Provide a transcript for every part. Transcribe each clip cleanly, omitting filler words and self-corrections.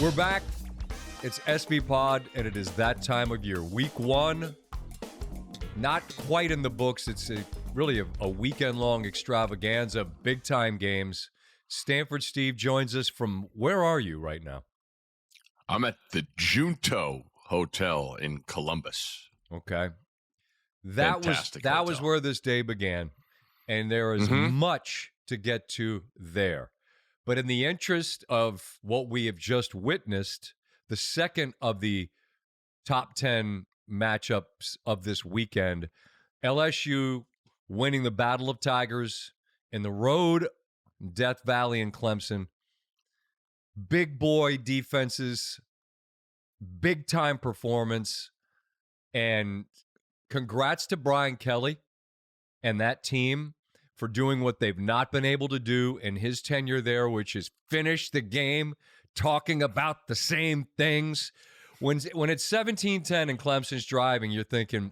We're back. It's SVPod, and it is that time of year. Week 1, not quite in the books. It's really a weekend-long extravaganza, big-time games. Stanford Steve joins us from, where are you right now? I'm at the Junto Hotel in Columbus. Okay. That was where this day began, and there is much to get to there. But in the interest of what we have just witnessed, the second of the top 10 matchups of this weekend, LSU winning the Battle of Tigers in the road, Death Valley and Clemson. Big boy defenses, big time performance, and congrats to Brian Kelly and that team for doing what they've not been able to do in his tenure there, which is finish the game talking about the same things. When it's 17-10 and Clemson's driving, you're thinking,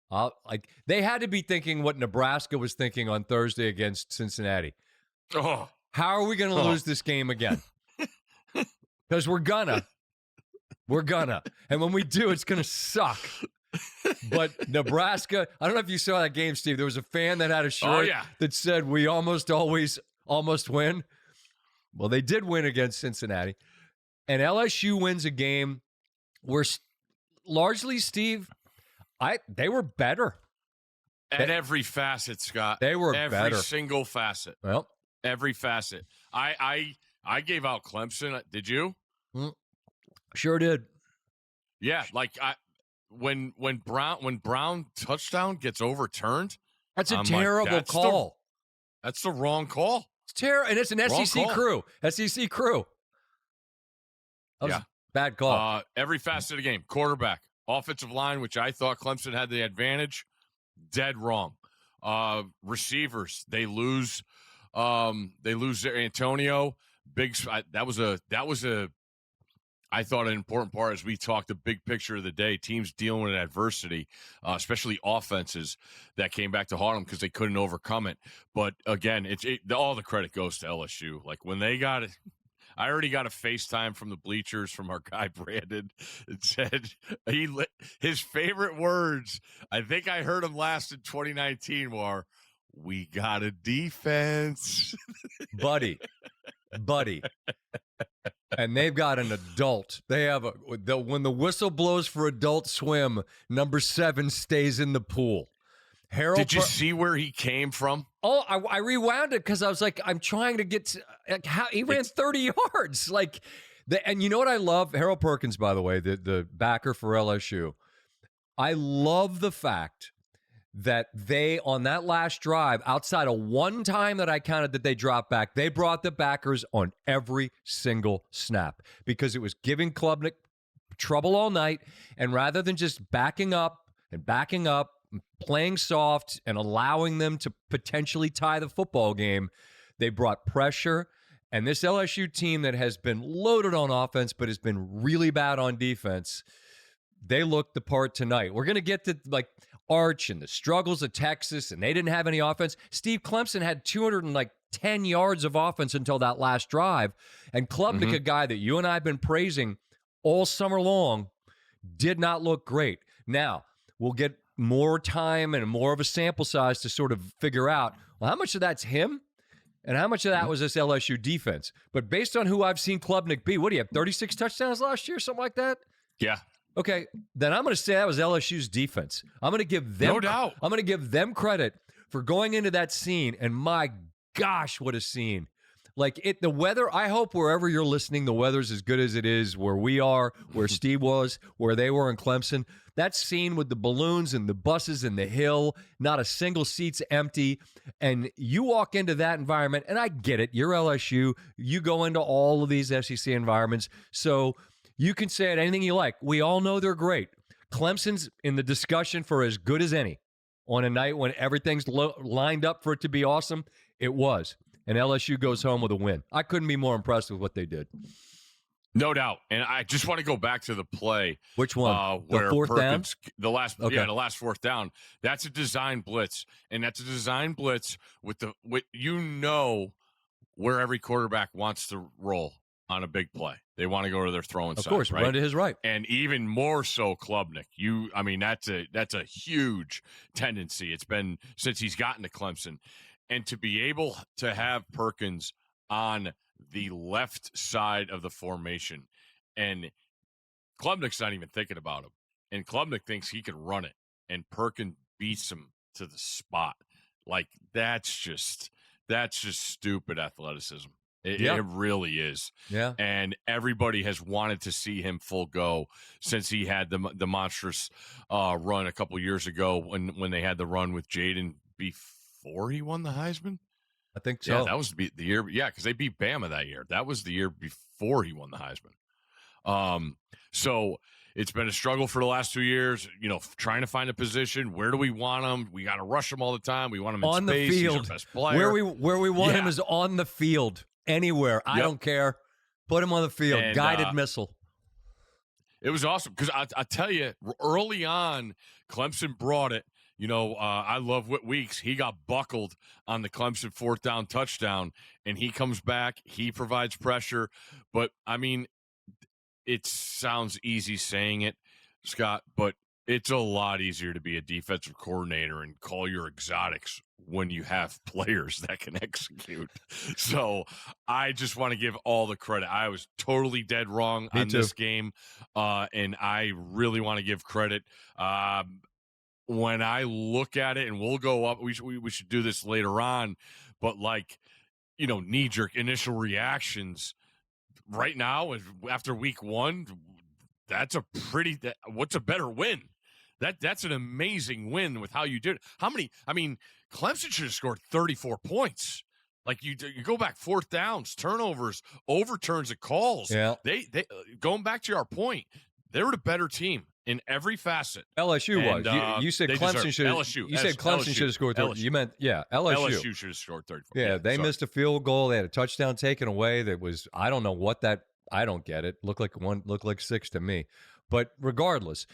like they had to be thinking what Nebraska was thinking on Thursday against Cincinnati. Oh. How are we going to lose this game again? Because we're gonna. And when we do, it's going to suck. But Nebraska, I don't know if you saw that game, Steve. There was a fan that had a shirt that said, "We almost always almost win." Well, they did win against Cincinnati. And LSU wins a game where largely, Steve, they were better. At every facet, Scott. They were every better. Every single facet. Well, every facet. I gave out Clemson. Did you? Sure did. Yeah, like when Brown touchdown gets overturned, that's a terrible call. That's the wrong call. It's terrible, and it's an SEC crew. SEC crew. That was a bad call. Every facet of the game. Quarterback, offensive line, which I thought Clemson had the advantage. Dead wrong. Receivers, they lose. They lose Antonio. That was a. I thought an important part as we talked the big picture of the day, teams dealing with adversity, especially offenses that came back to haunt them because they couldn't overcome it. But again, all the credit goes to LSU. Like when they got it, I already got a FaceTime from the bleachers from our guy Brandon. It said his favorite words, I think I heard him last in 2019, were, "We got a defense." buddy. And they've got an adult. They have when the whistle blows for adult swim, number 7 stays in the pool. Did you see where he came from? Oh, I rewound it because I was like, I'm trying to get to, how he ran 30 yards. And you know what I love? Harold Perkins, by the way, the backer for LSU. I love the fact that they, on that last drive, outside of one time that I counted that they dropped back, they brought the backers on every single snap because it was giving Klubnik trouble all night. And rather than just backing up, playing soft and allowing them to potentially tie the football game, they brought pressure. And this LSU team that has been loaded on offense but has been really bad on defense, they looked the part tonight. We're going to get to Arch and the struggles of Texas, and they didn't have any offense. Steve, Clemson had 210 yards of offense until that last drive. And Klubnik, a guy that you and I have been praising all summer long, did not look great. Now, we'll get more time and more of a sample size to sort of figure out, well, how much of that's him and how much of that was this LSU defense. But based on who I've seen Klubnik be, what do you have, 36 touchdowns last year, something like that? Yeah. Okay, then I'm going to say that was LSU's defense. I'm going to give them, no doubt. I'm going to give them credit for going into that scene, and my gosh, what a scene. The weather, I hope wherever you're listening, the weather's as good as it is where we are, where Steve was, where they were in Clemson. That scene with the balloons and the buses and the hill, not a single seat's empty, and you walk into that environment, and I get it, you're LSU, you go into all of these SEC environments, so you can say it anything you like. We all know they're great. Clemson's in the discussion for as good as any. On a night when everything's lined up for it to be awesome, it was. And LSU goes home with a win. I couldn't be more impressed with what they did. No doubt. And I just want to go back to the play. Which one? Where the fourth Perkins, down? The last fourth down. That's a design blitz. And that's a design blitz with where every quarterback wants to roll on a big play. They want to go to their throwing side. Of course, right? Run to his right. And even more so Klubnik. That's a huge tendency. It's been since he's gotten to Clemson. And to be able to have Perkins on the left side of the formation, and Klubnik's not even thinking about him, and Klubnik thinks he can run it, and Perkins beats him to the spot. Like, that's just stupid athleticism. It really is. Yeah. And everybody has wanted to see him full go since he had the monstrous run a couple years ago when they had the run with Jaden before he won the Heisman. I think so. Yeah, that was the year. Yeah, because they beat Bama that year. That was the year before he won the Heisman. So it's been a struggle for the last 2 years, trying to find a position. Where do we want him? We got to rush him all the time. We want him in on space. The field. He's our best player. Where we want him is on the field. Anywhere. I don't care. Put him on the field. And, guided missile. It was awesome because I tell you, early on, Clemson brought it. I love Whit Weeks. He got buckled on the Clemson 4th down touchdown, and he comes back. He provides pressure. But, it sounds easy saying it, Scott, but it's a lot easier to be a defensive coordinator and call your exotics when you have players that can execute. So I just want to give all the credit. I was totally dead wrong on this game, and I really want to give credit. When I look at it, and we'll go up, we should do this later on, but knee-jerk initial reactions right now after week 1, that's what's a better win? That's an amazing win with how you did it. Clemson should have scored 34 points. Like you go back 4th downs, turnovers, overturns of calls. Yeah. They going back to our point, they were the better team in every facet. LSU was. You said Clemson should. LSU. You said Clemson should have scored 30. You meant LSU. LSU should have scored 34. Yeah, they missed a field goal. They had a touchdown taken away. That was I don't know what that. I don't get it. Looked like 6 to me. But regardless,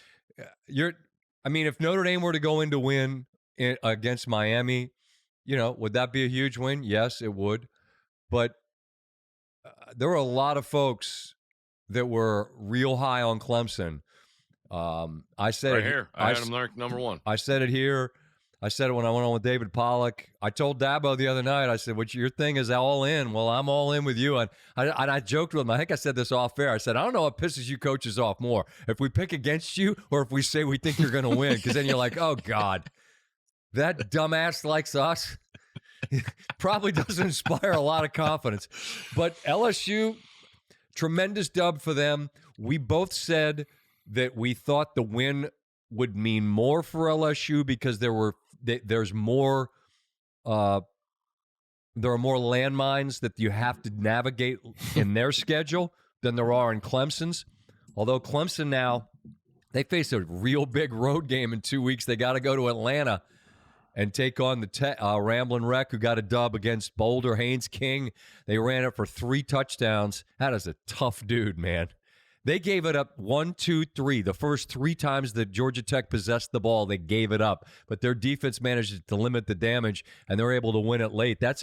if Notre Dame were to go in to win against Miami, would that be a huge win? Yes, it would. But there were a lot of folks that were real high on Clemson. I said right here. I had him number 1. I said it here. I said it when I went on with David Pollack. I told Dabo the other night, I said, your thing is all in. Well, I'm all in with you. And I joked with him. I think I said this off air. I said, I don't know what pisses you coaches off more, if we pick against you or if we say we think you're going to win. Because then you're like, oh, God, that dumbass likes us. Probably doesn't inspire a lot of confidence. But LSU, tremendous dub for them. We both said that we thought the win would mean more for LSU because there's more there are more landmines that you have to navigate in their schedule than there are in Clemson's. Although Clemson now, they face a real big road game in 2 weeks. They got to go to Atlanta and take on the Ramblin' Wreck, who got a dub against Boulder. Haynes King, they ran it for 3 touchdowns. That is a tough dude, man. They gave it up 1, 2, 3. The first 3 times that Georgia Tech possessed the ball, they gave it up. But their defense managed to limit the damage, and they're able to win it late. That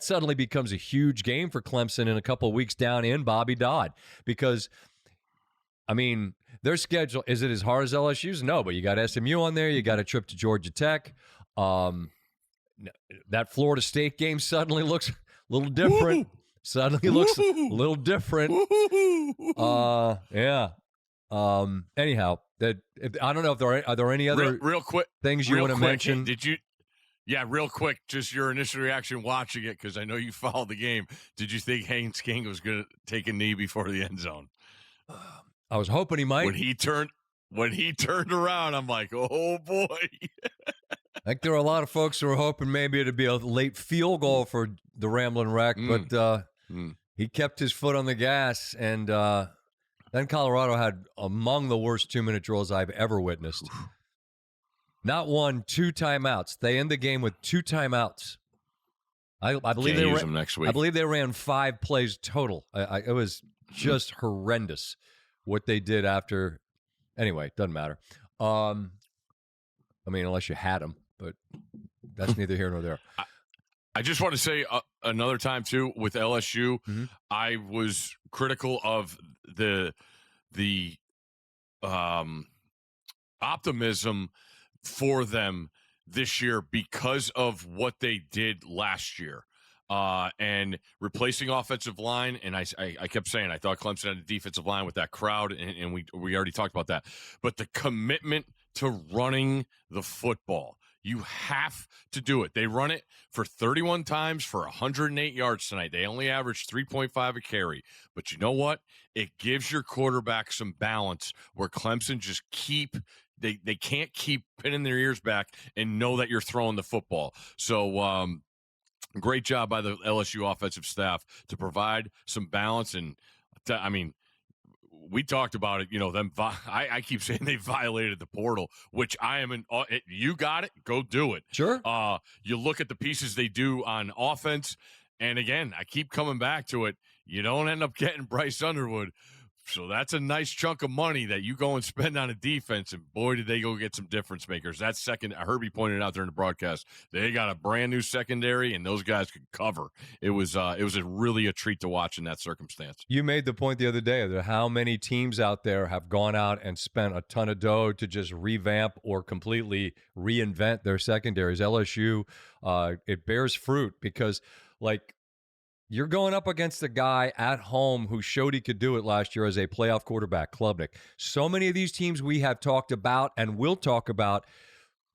suddenly becomes a huge game for Clemson in a couple of weeks down in Bobby Dodd. Because, their schedule, is it as hard as LSU's? No, but you got SMU on there. You got a trip to Georgia Tech. That Florida State game suddenly looks a little different. Woo-hoo. Suddenly looks a little different. Yeah. Anyhow, I don't know if are there any other real quick things you want to mention? Did you? Yeah, real quick, just your initial reaction watching it, because I know you followed the game. Did you think Haynes King was going to take a knee before the end zone? I was hoping he might. When he turned around, I'm like, oh boy. I think there were a lot of folks who were hoping maybe it'd be a late field goal for the Ramblin' Wreck, but he kept his foot on the gas, and then Colorado had among the worst 2-minute drills I've ever witnessed. Not 1, 2 timeouts. They end the game with 2 timeouts. I believe they use them next week. I believe they ran 5 plays total. It was just horrendous what they did after. Anyway, doesn't matter. Unless you had them, but that's neither here nor there. I just want to say another time too with LSU, I was critical of the optimism for them this year because of what they did last year. And replacing offensive line, and I kept saying I thought Clemson had a defensive line with that crowd, and we already talked about that. But the commitment to running the football, you have to do it. They run it for 31 times for 108 yards tonight. They only averaged 3.5 a carry. But you know what? It gives your quarterback some balance where Clemson just they can't keep pinning their ears back and know that you're throwing the football. So great job by the LSU offensive staff to provide some balance. And I mean, we talked about it, them. I keep saying they violated the portal, which I am you got it, go do it. Sure. You look at the pieces they do on offense, and again, I keep coming back to it. You don't end up getting Bryce Underwood. So that's a nice chunk of money that you go and spend on a defense, and boy, did they go get some difference makers. That second, Herbie pointed out during the broadcast, they got a brand new secondary, and those guys could cover. It was really a treat to watch in that circumstance. You made the point the other day that how many teams out there have gone out and spent a ton of dough to just revamp or completely reinvent their secondaries. LSU, it bears fruit because, like, you're going up against a guy at home who showed he could do it last year as a playoff quarterback, Klubnik. So many of these teams we have talked about and will talk about,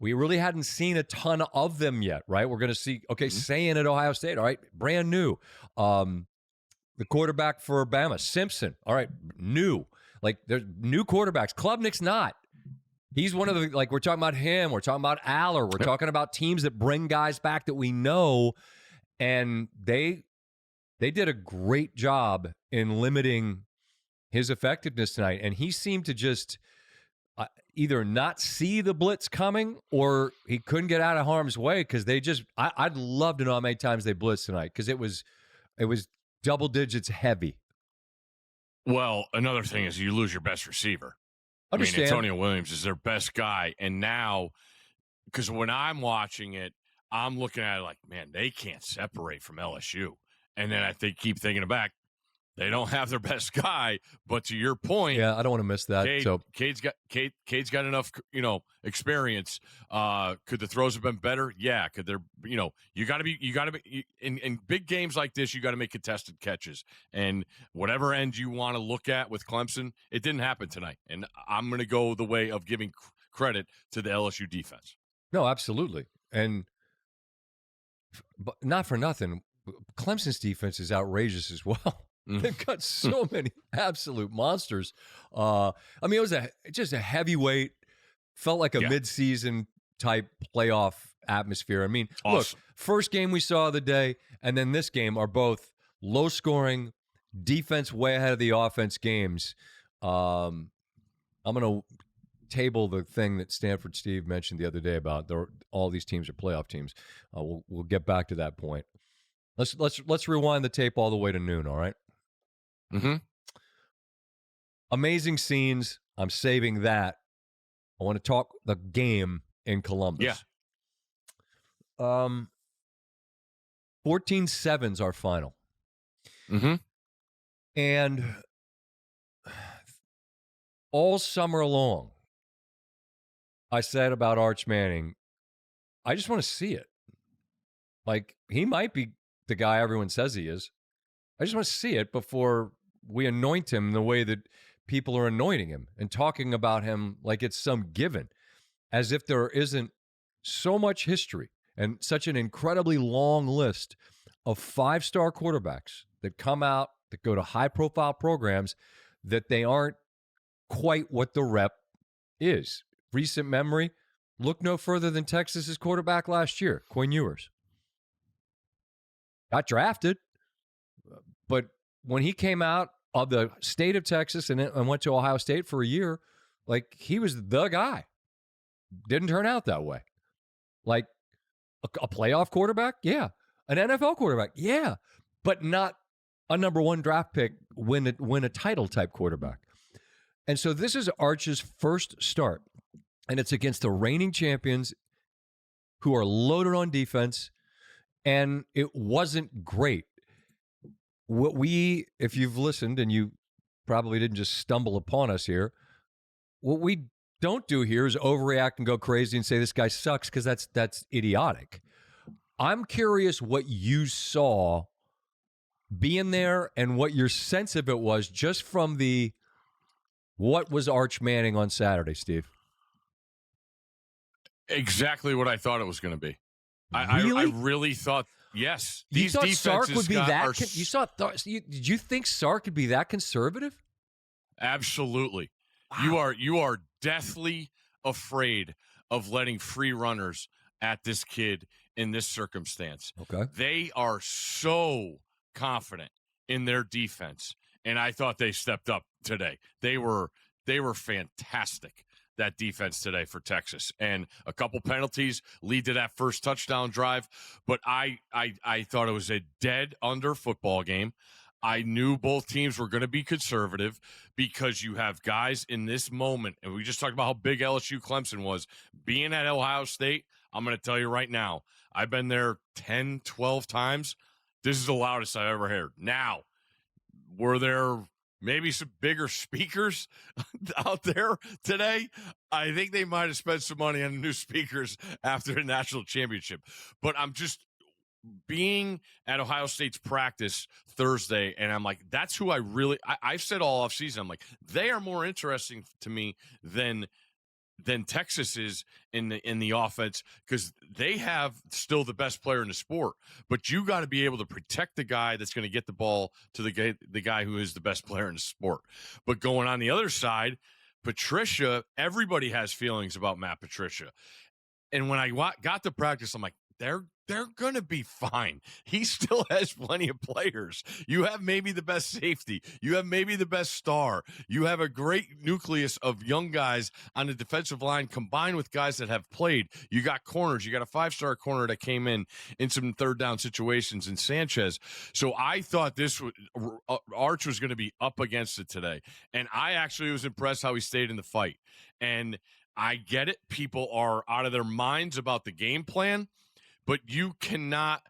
we really hadn't seen a ton of them yet, right? We're going to see, Sayin at Ohio State, all right, brand new. The quarterback for Bama, Simpson, all right, new. Like, there's new quarterbacks. Klubnik's not. He's one of the, like, we're talking about him. We're talking about Aller. We're talking about teams that bring guys back that we know, and they did a great job in limiting his effectiveness tonight. And he seemed to just either not see the blitz coming or he couldn't get out of harm's way because they just – I'd love to know how many times they blitzed tonight because it was double digits heavy. Well, another thing is you lose your best receiver. Understand. I mean, Antonio Williams is their best guy. And now – because when I'm watching it, I'm looking at it like, man, they can't separate from LSU. And then I keep thinking back, they don't have their best guy. But to your point, yeah, I don't want to miss that. Cade's got enough, experience. Could the throws have been better? Yeah. Could there, you got to be in big games like this. You got to make contested catches, and whatever end you want to look at with Clemson, it didn't happen tonight. And I'm going to go the way of giving credit to the LSU defense. No, absolutely, but not for nothing. Clemson's defense is outrageous as well. They've got so many absolute monsters. I mean, it was just a heavyweight, felt like a midseason type playoff atmosphere. I mean, awesome. Look, first game we saw of the day and then this game are both low scoring, defense way ahead of the offense games. I'm going to table the thing that Stanford Steve mentioned the other day about all these teams are playoff teams. We'll get back to that point. Let's rewind the tape all the way to noon, all right? Mm-hmm. Amazing scenes. I'm saving that. I want to talk the game in Columbus. Yeah. 14-7's our final. Mm-hmm. And all summer long, I said about Arch Manning, I just want to see it. Like, he might be the guy everyone says he is. I just want to see it before we anoint him the way that people are anointing him and talking about him like it's some given, as if there isn't so much history and such an incredibly long list of five-star quarterbacks that come out, that go to high-profile programs, that they aren't quite what the rep is. Recent memory, look no further than Texas's quarterback last year, Quinn Ewers. Got drafted, but when he came out of the state of Texas and went to Ohio State for a year, like, he was the guy. Didn't turn out that way. Like, a playoff quarterback? Yeah. An NFL quarterback? Yeah. But not a number one draft pick, win a title type quarterback. And so this is Arch's first start, and it's against the reigning champions who are loaded on defense and it wasn't great. If you've listened, and you probably didn't just stumble upon us here, what we don't do here is overreact and go crazy and say this guy sucks, because that's idiotic. I'm curious what you saw being there and what your sense of it was just from what was Arch Manning on Saturday, Steve? Exactly what I thought it was going to be. Really? I really thought, yes. You thought Sark would be that? Did you think Sark could be that conservative? Absolutely. Wow. You are deathly afraid of letting free runners at this kid in this circumstance. Okay. They are so confident in their defense, and I thought they stepped up today. They were fantastic, that defense today for Texas, and a couple penalties lead to that first touchdown drive. But I thought it was a dead under football game. I knew both teams were going to be conservative because you have guys in this moment, and we just talked about how big LSU-Clemson was. Being at Ohio State, I'm going to tell you right now, I've been there 10, 12 times. This is the loudest I've ever heard. Now, were there maybe some bigger speakers out there today? I think they might have spent some money on new speakers after the national championship. But I'm just being at Ohio State's practice Thursday, and I'm like, that's who I've said all offseason, I'm like, they are more interesting to me than Texas is in the offense, because they have still the best player in the sport. But you got to be able to protect the guy that's going to get the ball to the guy who is the best player in the sport. But going on the other side, Patricia, everybody has feelings about Matt Patricia. And when I got to practice, I'm like, they're going to be fine. He still has plenty of players. You have maybe the best safety. You have maybe the best star. You have a great nucleus of young guys on the defensive line combined with guys that have played. You got corners. You got a 5-star corner that came in some third down situations in Sanchez. So I thought Arch was going to be up against it today. And I actually was impressed how he stayed in the fight. And I get it. People are out of their minds about the game plan, but you cannot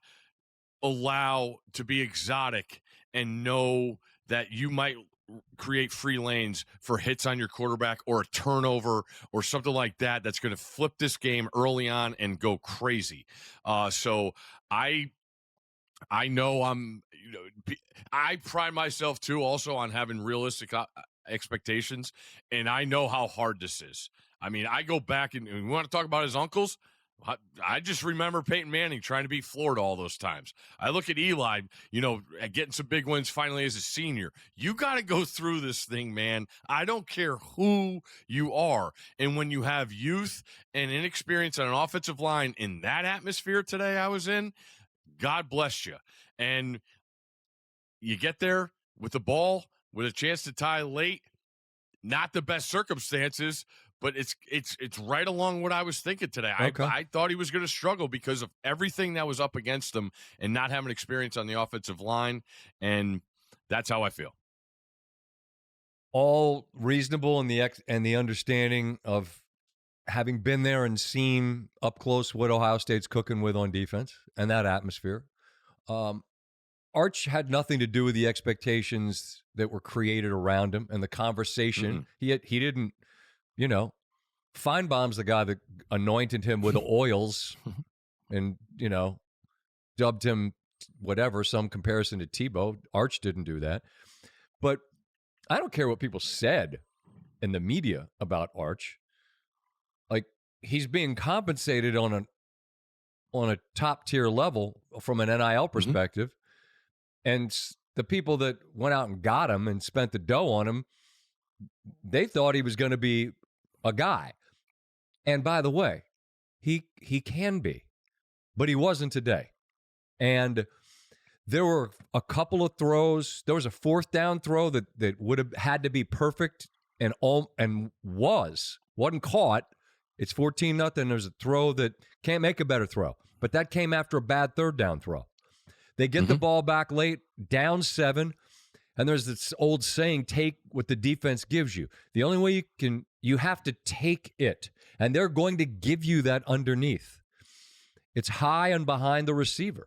allow to be exotic and know that you might create free lanes for hits on your quarterback or a turnover or something like that that's going to flip this game early on and go crazy. So I know I pride myself too also on having realistic expectations, and I know how hard this is. I mean, I go back and we want to talk about his uncles. I just remember Peyton Manning trying to beat Florida all those times. I look at Eli, getting some big wins finally as a senior. You got to go through this thing, man. I don't care who you are. And when you have youth and inexperience on an offensive line in that atmosphere today I was in, God bless you. And you get there with the ball, with a chance to tie late, not the best circumstances, but it's right along what I was thinking today. Okay. I thought he was going to struggle because of everything that was up against him and not having experience on the offensive line, and that's how I feel. All reasonable in the understanding of having been there and seen up close what Ohio State's cooking with on defense and that atmosphere. Arch had nothing to do with the expectations that were created around him and the conversation. Mm-hmm. He didn't, Feinbaum's the guy that anointed him with the oils and, dubbed him whatever, some comparison to Tebow. Arch didn't do that. But I don't care what people said in the media about Arch. Like, he's being compensated on a top tier level from an NIL perspective. Mm-hmm. And the people that went out and got him and spent the dough on him, they thought he was going to be a guy. And by the way, he can be, but he wasn't today. And there were a couple of throws. There was a 4th down throw that would have had to be perfect and wasn't caught. It's 14-0. There's a throw that can't make a better throw, but that came after a bad 3rd down throw. They get the ball back late, down 7, and there's this old saying, take what the defense gives you. The only way you have to take it, and they're going to give you that underneath. It's high and behind the receiver.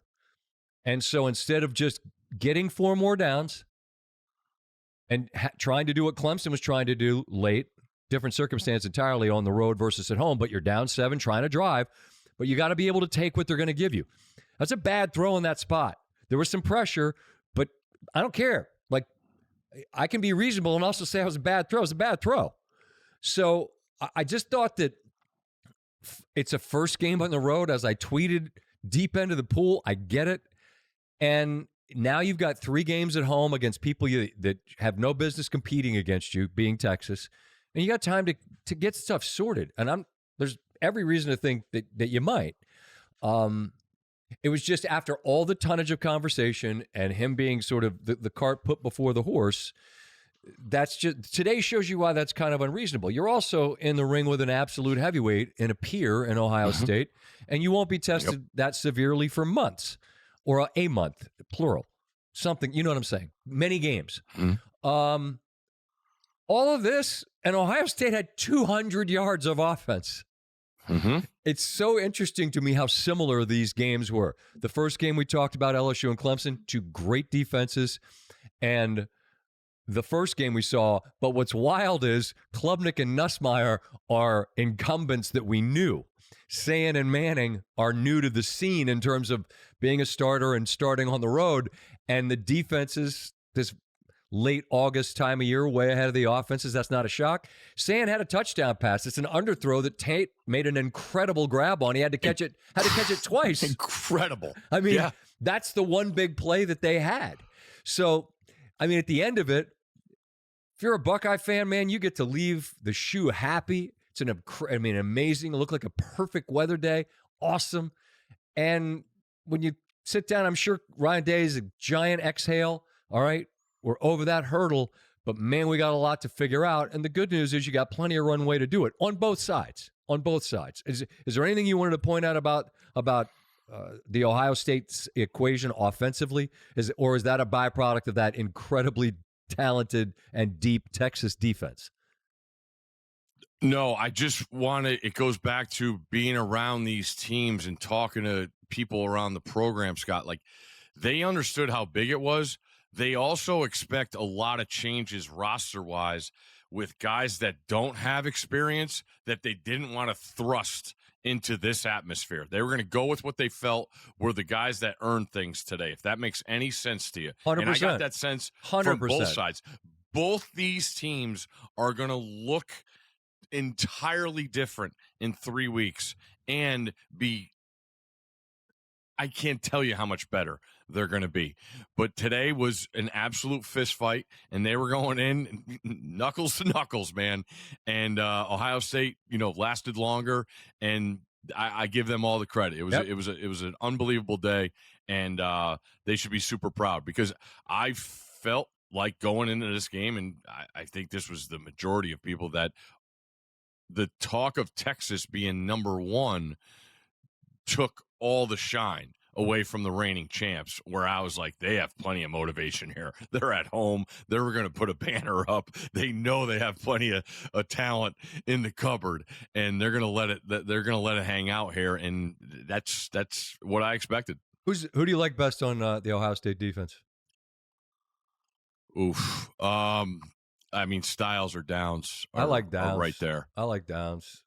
And so instead of just getting 4 more downs and trying to do what Clemson was trying to do late, different circumstance entirely on the road versus at home, but you're down 7 trying to drive, but you got to be able to take what they're going to give you. That's a bad throw in that spot. There was some pressure, but I don't care. Like, I can be reasonable and also say it was a bad throw. It was a bad throw. So I just thought that it's a first game on the road. As I tweeted, deep end of the pool, I get it. And now you've got 3 games at home against people that have no business competing against you, being Texas. And you got time to get stuff sorted. And there's every reason to think that you might. It was just after all the tonnage of conversation and him being sort of the cart put before the horse, that's just today shows you why that's kind of unreasonable. You're also in the ring with an absolute heavyweight and a peer in Ohio State, and you won't be tested that severely for months or a month, plural. Something, you know what I'm saying? Many games. All of this, and Ohio State had 200 yards of offense. It's so interesting to me how similar these games were. The first game we talked about, LSU and Clemson, 2 great defenses, and the first game we saw. But what's wild is Klubnik and Nussmeier are incumbents that we knew. Sayin and Manning are new to the scene in terms of being a starter and starting on the road, and the defenses this late August time of year, way ahead of the offenses. That's not a shock. Sayin had a touchdown pass. It's an underthrow that Tate made an incredible grab on. He had to catch it twice. Incredible. I mean, that's the one big play that they had. So, I mean, at the end of it, if you're a Buckeye fan, man, you get to leave the shoe happy. It's amazing. It looked like a perfect weather day. Awesome. And when you sit down, I'm sure Ryan Day is a giant exhale. All right. We're over that hurdle, but man, we got a lot to figure out. And the good news is you got plenty of runway to do it on both sides. On both sides. Is there anything you wanted to point out about the Ohio State's equation offensively? Or is that a byproduct of that incredibly talented and deep Texas defense? No, I just it goes back to being around these teams and talking to people around the program, Scott. Like, they understood how big it was. They also expect a lot of changes roster-wise with guys that don't have experience that they didn't want to thrust into this atmosphere. They were going to go with what they felt were the guys that earned things today, if that makes any sense to you. 100%. And I got that sense 100%. from both sides. Both these teams are going to look entirely different in 3 weeks and I can't tell you how much better they're going to be. But today was an absolute fist fight, and they were going in knuckles to knuckles, man. And Ohio State, lasted longer, and I give them all the credit. It was an unbelievable day, and they should be super proud because I felt like going into this game, and I think this was the majority of people, that the talk of Texas being number 1 took all the shine away from the reigning champs, where I was like, they have plenty of motivation here. They're at home. They're going to put a banner up. They know they have plenty of talent in the cupboard, and they're going to let it hang out here. And that's what I expected. Who do you like best on the Ohio State defense? Oof. I mean, Styles or Downs. I like Downs. Are right there. I like Downs.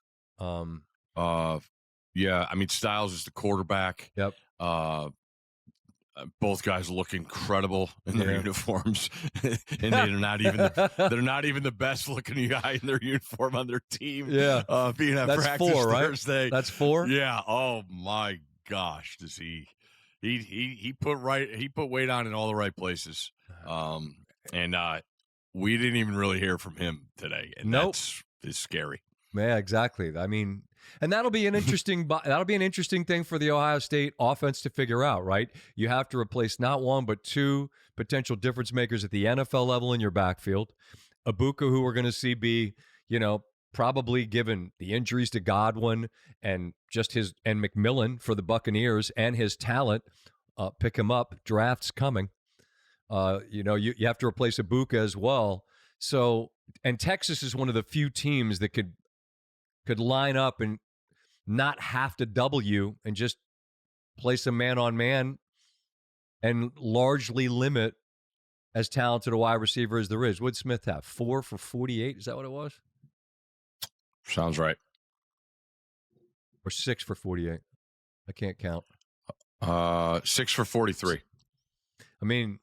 Yeah, I mean, Styles is the quarterback. Yep. Both guys look incredible in their uniforms, and they're not even the best looking guy in their uniform on their team. Yeah, being at that's practice 4, right? Thursday. That's 4. Yeah. Oh my gosh, does he put weight on in all the right places. And we didn't even really hear from him today, and that's scary. Yeah, exactly. I mean, and that'll be an interesting thing for the Ohio State offense to figure out, right? You have to replace not 1 but 2 potential difference makers at the NFL level in your backfield. Ibuka, who we're going to see be, probably given the injuries to Godwin and and McMillan for the Buccaneers and his talent, pick him up. Draft's coming. You have to replace Ibuka as well. So, and Texas is one of the few teams that could line up and not have to double you and just play some man-on-man and largely limit as talented a wide receiver as there is. What did Smith have? 4 for 48? Is that what it was? Sounds right. Or 6 for 48? I can't count. 6 for 43. I mean,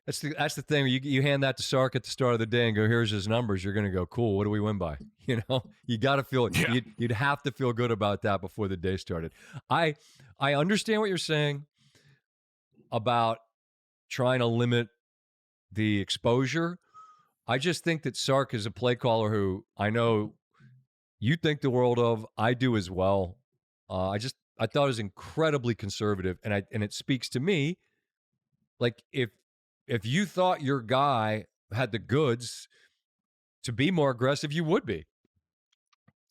that's the thing. You hand that to Sark at the start of the day and go, here's his numbers. You're going to go, cool. What do we win by? You know, you got to feel it. You'd have to feel good about that before the day started. I understand what you're saying about trying to limit the exposure. I just think that Sark is a play caller who I know you think the world of. I do as well. I thought it was incredibly conservative, and it speaks to me. Like if you thought your guy had the goods to be more aggressive, you would be.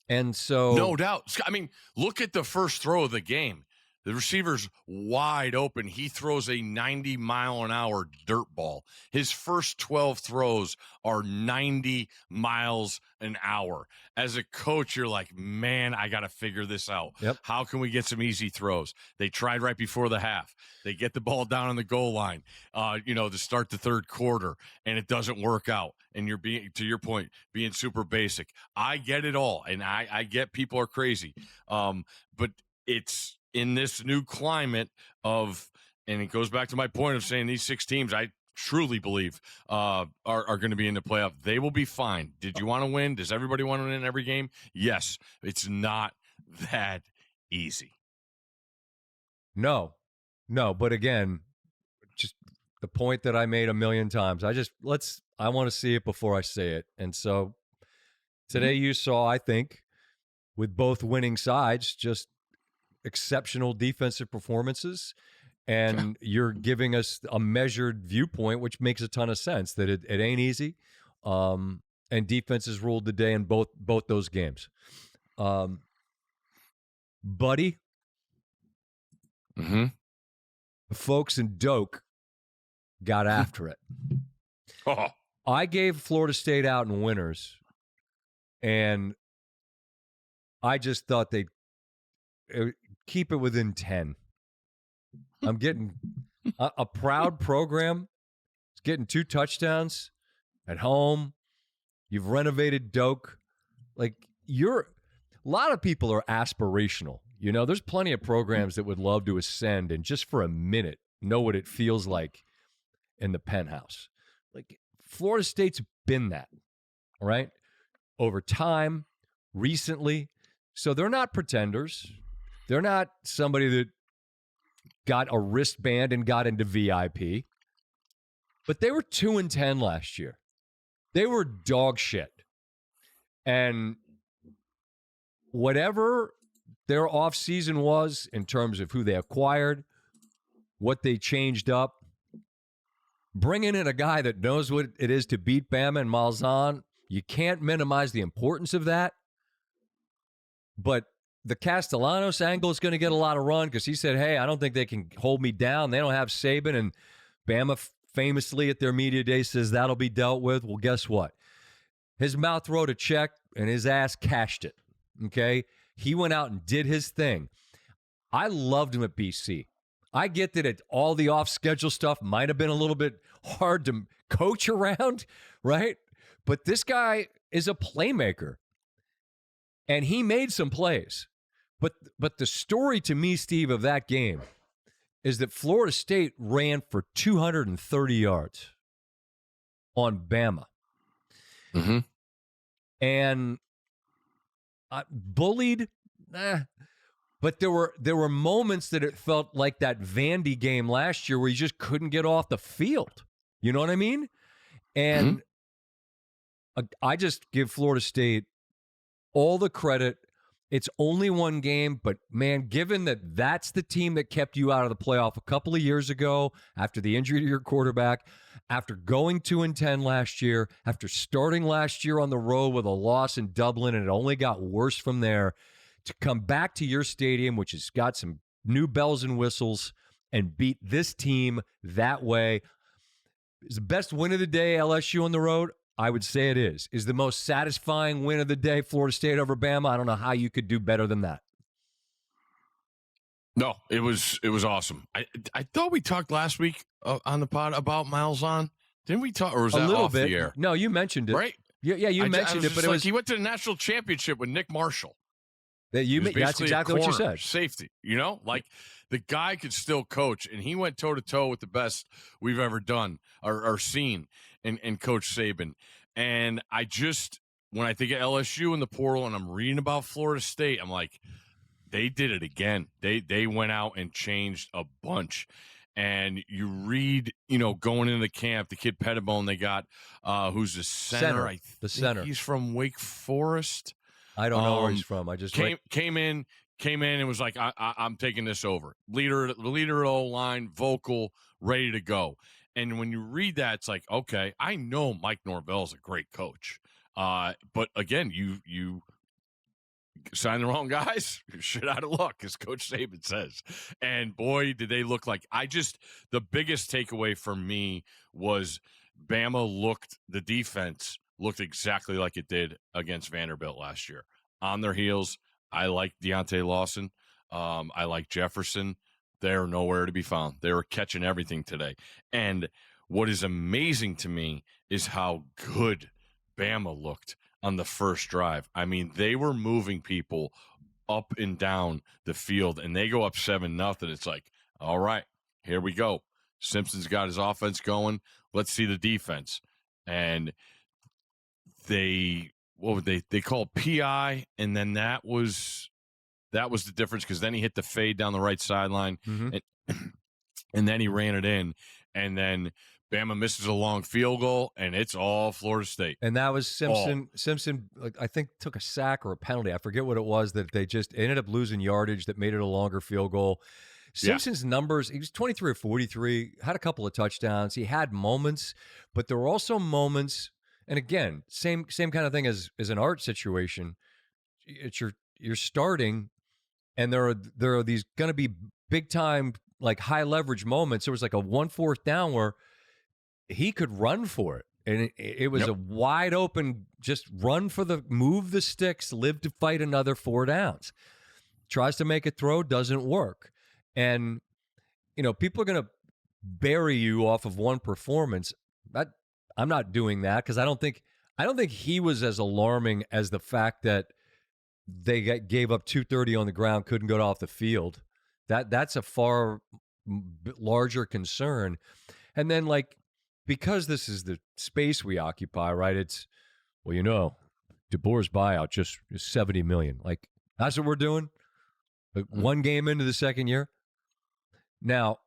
And so, no doubt. I mean, look at the first throw of the game. The receiver's wide open. He throws a 90-mile-an-hour dirt ball. His first 12 throws are 90 miles an hour. As a coach, you're like, man, I got to figure this out. Yep. How can we get some easy throws? They tried right before the half. They get the ball down on the goal line, to start the third quarter, and it doesn't work out. And you're being, to your point, being super basic. I get it all, and I get people are crazy. But it's in this new climate of, and it goes back to my point of saying these 6 teams, I truly believe are going to be in the playoff. They will be fine. Did you want to win? Does everybody want to win every game? Yes. It's not that easy. No. But again, just the point that I made a million times. I want to see it before I say it. And so today you saw, I think, with both winning sides, just exceptional defensive performances, and you're giving us a measured viewpoint, which makes a ton of sense, that it ain't easy, and defenses ruled the day in both those games. Buddy, the folks in Doak got after it. I gave Florida State out in winners, and I just thought they'd keep it within 10. I'm getting a proud program. It's getting 2 touchdowns at home. You've renovated Doak. Like, a lot of people are aspirational. You know, there's plenty of programs that would love to ascend and just for a minute know what it feels like in the penthouse. Like, Florida State's been that, right? Over time, recently. So they're not pretenders. They're not somebody that got a wristband and got into VIP. But they were 2-10 last year. They were dog shit. And whatever their offseason was in terms of who they acquired, what they changed up, bringing in a guy that knows what it is to beat Bama and Malzahn, you can't minimize the importance of that. But the Castellanos angle is going to get a lot of run because he said, hey, I don't think they can hold me down. They don't have Saban. And Bama famously at their media day says that'll be dealt with. Well, guess what? His mouth wrote a check and his ass cashed it. Okay? He went out and did his thing. I loved him at BC. I get that all the off-schedule stuff might have been a little bit hard to coach around, right? But this guy is a playmaker. And he made some plays. But the story to me, Steve, of that game is that Florida State ran for 230 yards on Bama. Mm-hmm. And bullied, but there were moments that it felt like that Vandy game last year where you just couldn't get off the field. You know what I mean? And I just give Florida State all the credit. It's only one game, but man, given that that's the team that kept you out of the playoff a couple of years ago after the injury to your quarterback, after going 2-10 last year, after starting last year on the road with a loss in Dublin, and it only got worse from there, to come back to your stadium, which has got some new bells and whistles, and beat this team that way. Is the best win of the day LSU on the road? I would say it is. Is the most satisfying win of the day Florida State over Bama? I don't know how you could do better than that. No, it was awesome. I thought we talked last week on the pod about Malzahn. Didn't we talk, or was A that little off bit. the air? No, you mentioned it. Right? Yeah, you mentioned it, but it was he went to the national championship with Nick Marshall. That's exactly what you said. Safety, like the guy could still coach, and he went toe to toe with the best we've ever done or seen in Coach Saban. And when I think of LSU in the portal, and I'm reading about Florida State, I'm like, they did it again. They went out and changed a bunch. And you read, going into the camp, the kid Pettibone they got, who's the center. The center. He's from Wake Forest. I don't know where he's from. I just came in and was like, I'm taking this over. Leader of the O-line, vocal, ready to go. And when you read that, it's like, okay, I know Mike Norvell's a great coach. But again, you sign the wrong guys, you're shit out of luck, as Coach Saban says. And boy, did they look like the biggest takeaway for me was the defense looked exactly like it did against Vanderbilt last year. On their heels. I like Deontay Lawson. I like Jefferson. They're nowhere to be found. They were catching everything today. And what is amazing to me is how good Bama looked on the first drive. I mean, they were moving people up and down the field, and they go up 7-0. It's like, all right, here we go. Simpson's got his offense going. Let's see the defense. And they called PI, and then that was the difference, because then he hit the fade down the right sideline, and then he ran it in, and then Bama misses a long field goal, and it's all Florida State. And that was Simpson. Simpson, I think, took a sack or a penalty. I forget what it was that they just ended up losing yardage that made it a longer field goal. Simpson's numbers, he was 23 or 43, had a couple of touchdowns. He had moments, but there were also moments, and again, same kind of thing as an Art situation. It's you're starting, and there are these going to be big time, like high leverage moments. There was like a 1/4 down where he could run for it, and it was a wide open, just move the sticks, live to fight another 4 downs. Tries to make a throw, doesn't work. And, people are going to bury you off of one performance. I'm not doing that, because I don't think he was as alarming as the fact that they gave up 230 on the ground, couldn't get off the field. That's a far larger concern. And then, because this is the space we occupy, right? It's, DeBoer's buyout just is $70 million. That's what we're doing. One game into the second year. Now,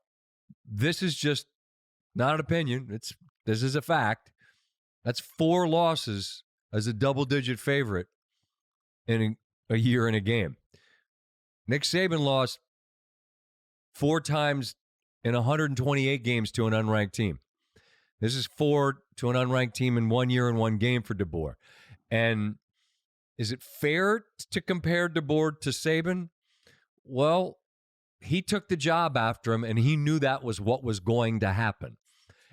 this is just not an opinion. This is a fact. That's 4 losses as a double-digit favorite in a year in a game. Nick Saban lost 4 times in 128 games to an unranked team. This is 4 to an unranked team in 1 year and 1 game for DeBoer. And is it fair to compare DeBoer to Saban? Well, he took the job after him, and he knew that was what was going to happen.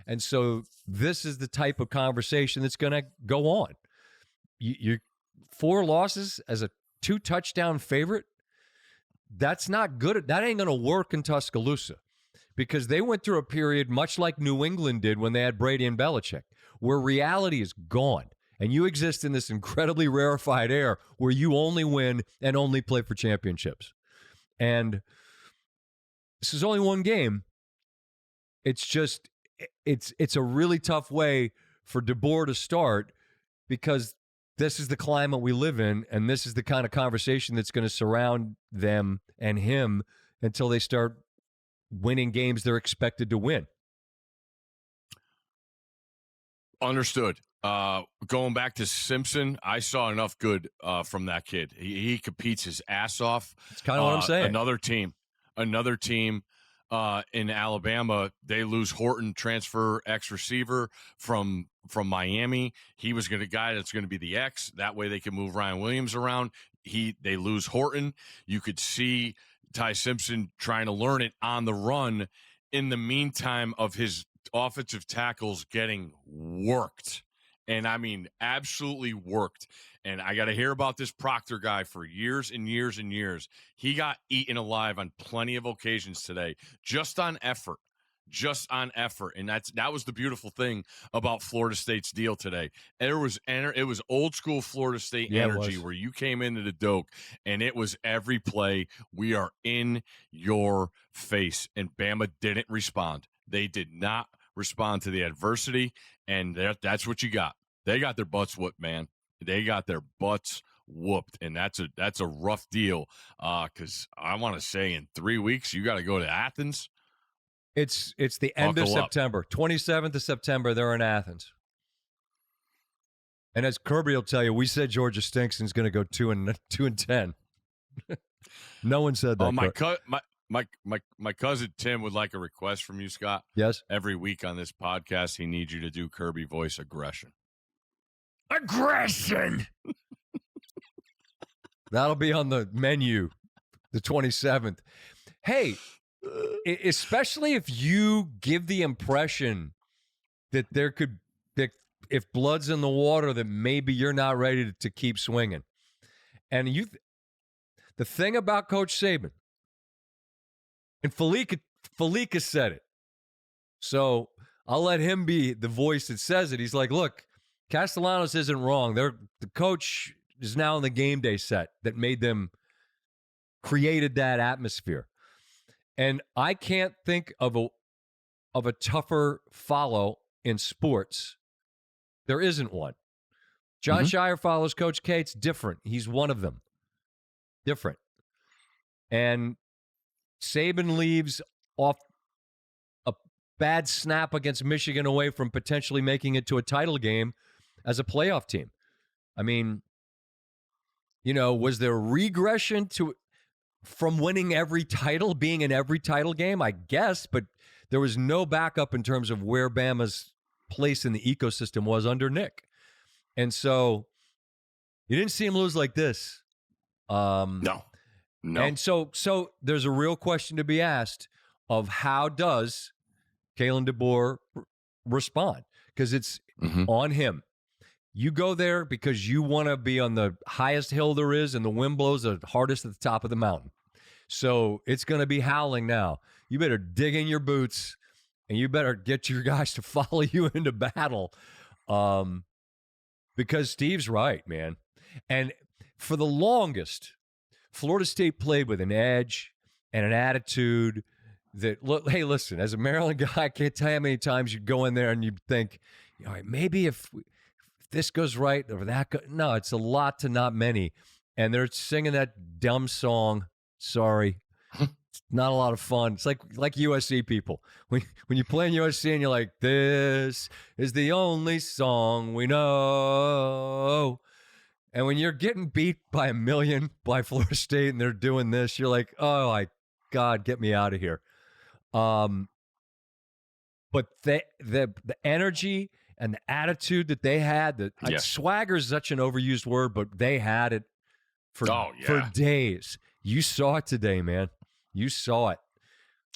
And so this is the type of conversation that's going to go on. You're 4 losses as a 2-touchdown favorite. That's not good. That ain't going to work in Tuscaloosa, because they went through a period much like New England did when they had Brady and Belichick, where reality is gone. And you exist in this incredibly rarefied air where you only win and only play for championships. And this is only 1 game. It's just, it's a really tough way for DeBoer to start, because this is the climate we live in, and this is the kind of conversation that's going to surround them and him until they start winning games they're expected to win. Understood. Going back to Simpson, I saw enough good from that kid. He competes his ass off. That's kind of what I'm saying. Another team in Alabama, they lose Horton, transfer X receiver from Miami. He was going to guy that's going to be the X. That way they can move Ryan Williams around. They lose Horton. You could see Ty Simpson trying to learn it on the run in the meantime of his offensive tackles getting worked. And I mean, absolutely worked. And I got to hear about this Proctor guy for years and years and years. He got eaten alive on plenty of occasions today, just on effort. And that was the beautiful thing about Florida State's deal today. It was old school Florida State energy where you came into the Doak and it was every play, we are in your face. And Bama didn't respond. They did not respond to the adversity, and that's what you got. They got their butts whooped, man. They got their butts whooped, and that's a rough deal. Because I want to say in 3 weeks you got to go to Athens. It's the end of September, 27th of September. They're in Athens, and as Kirby will tell you, we said Georgia stinks and is going to go 2-10. No one said that. My cousin Tim would like a request from you, Scott. Yes. Every week on this podcast, he needs you to do Kirby voice aggression. Aggression. That'll be on the menu, the 27th. Hey, especially if you give the impression that that if blood's in the water, that maybe you're not ready to keep swinging. And the thing about Coach Saban, and Falika said it, so I'll let him be the voice that says it. He's like, look, Castellanos isn't wrong. The coach is now in the game day set that made them created that atmosphere. And I can't think of a tougher follow in sports. There isn't one. John Shire follows Coach K. It's different. He's one of them. Different. And Saban leaves off a bad snap against Michigan away from potentially making it to a title game as a playoff team. I mean, was there regression from winning every title, being in every title game? I guess, but there was no backup in terms of where Bama's place in the ecosystem was under Nick. And so you didn't see him lose like this. No. And so there's a real question to be asked of how does Kalen DeBoer respond? Because it's on him. You go there because you want to be on the highest hill there is, and the wind blows the hardest at the top of the mountain. So it's going to be howling now. You better dig in your boots, and you better get your guys to follow you into battle, because Steve's right, man. And for the longest, Florida State played with an edge and an attitude that, look, hey, listen, as a Maryland guy, I can't tell you how many times you'd go in there and you'd think, all right, maybe if this goes right or that goes. No, it's a lot to not many. And they're singing that dumb song, sorry. It's not a lot of fun. It's like USC people. When you play in USC and you're like, this is the only song we know. And when you're getting beat by 1 million by Florida State and they're doing this, you're like, oh, my God, get me out of here. But the energy and the attitude that they had, swagger is such an overused word, but they had it for days. You saw it today, man. You saw it.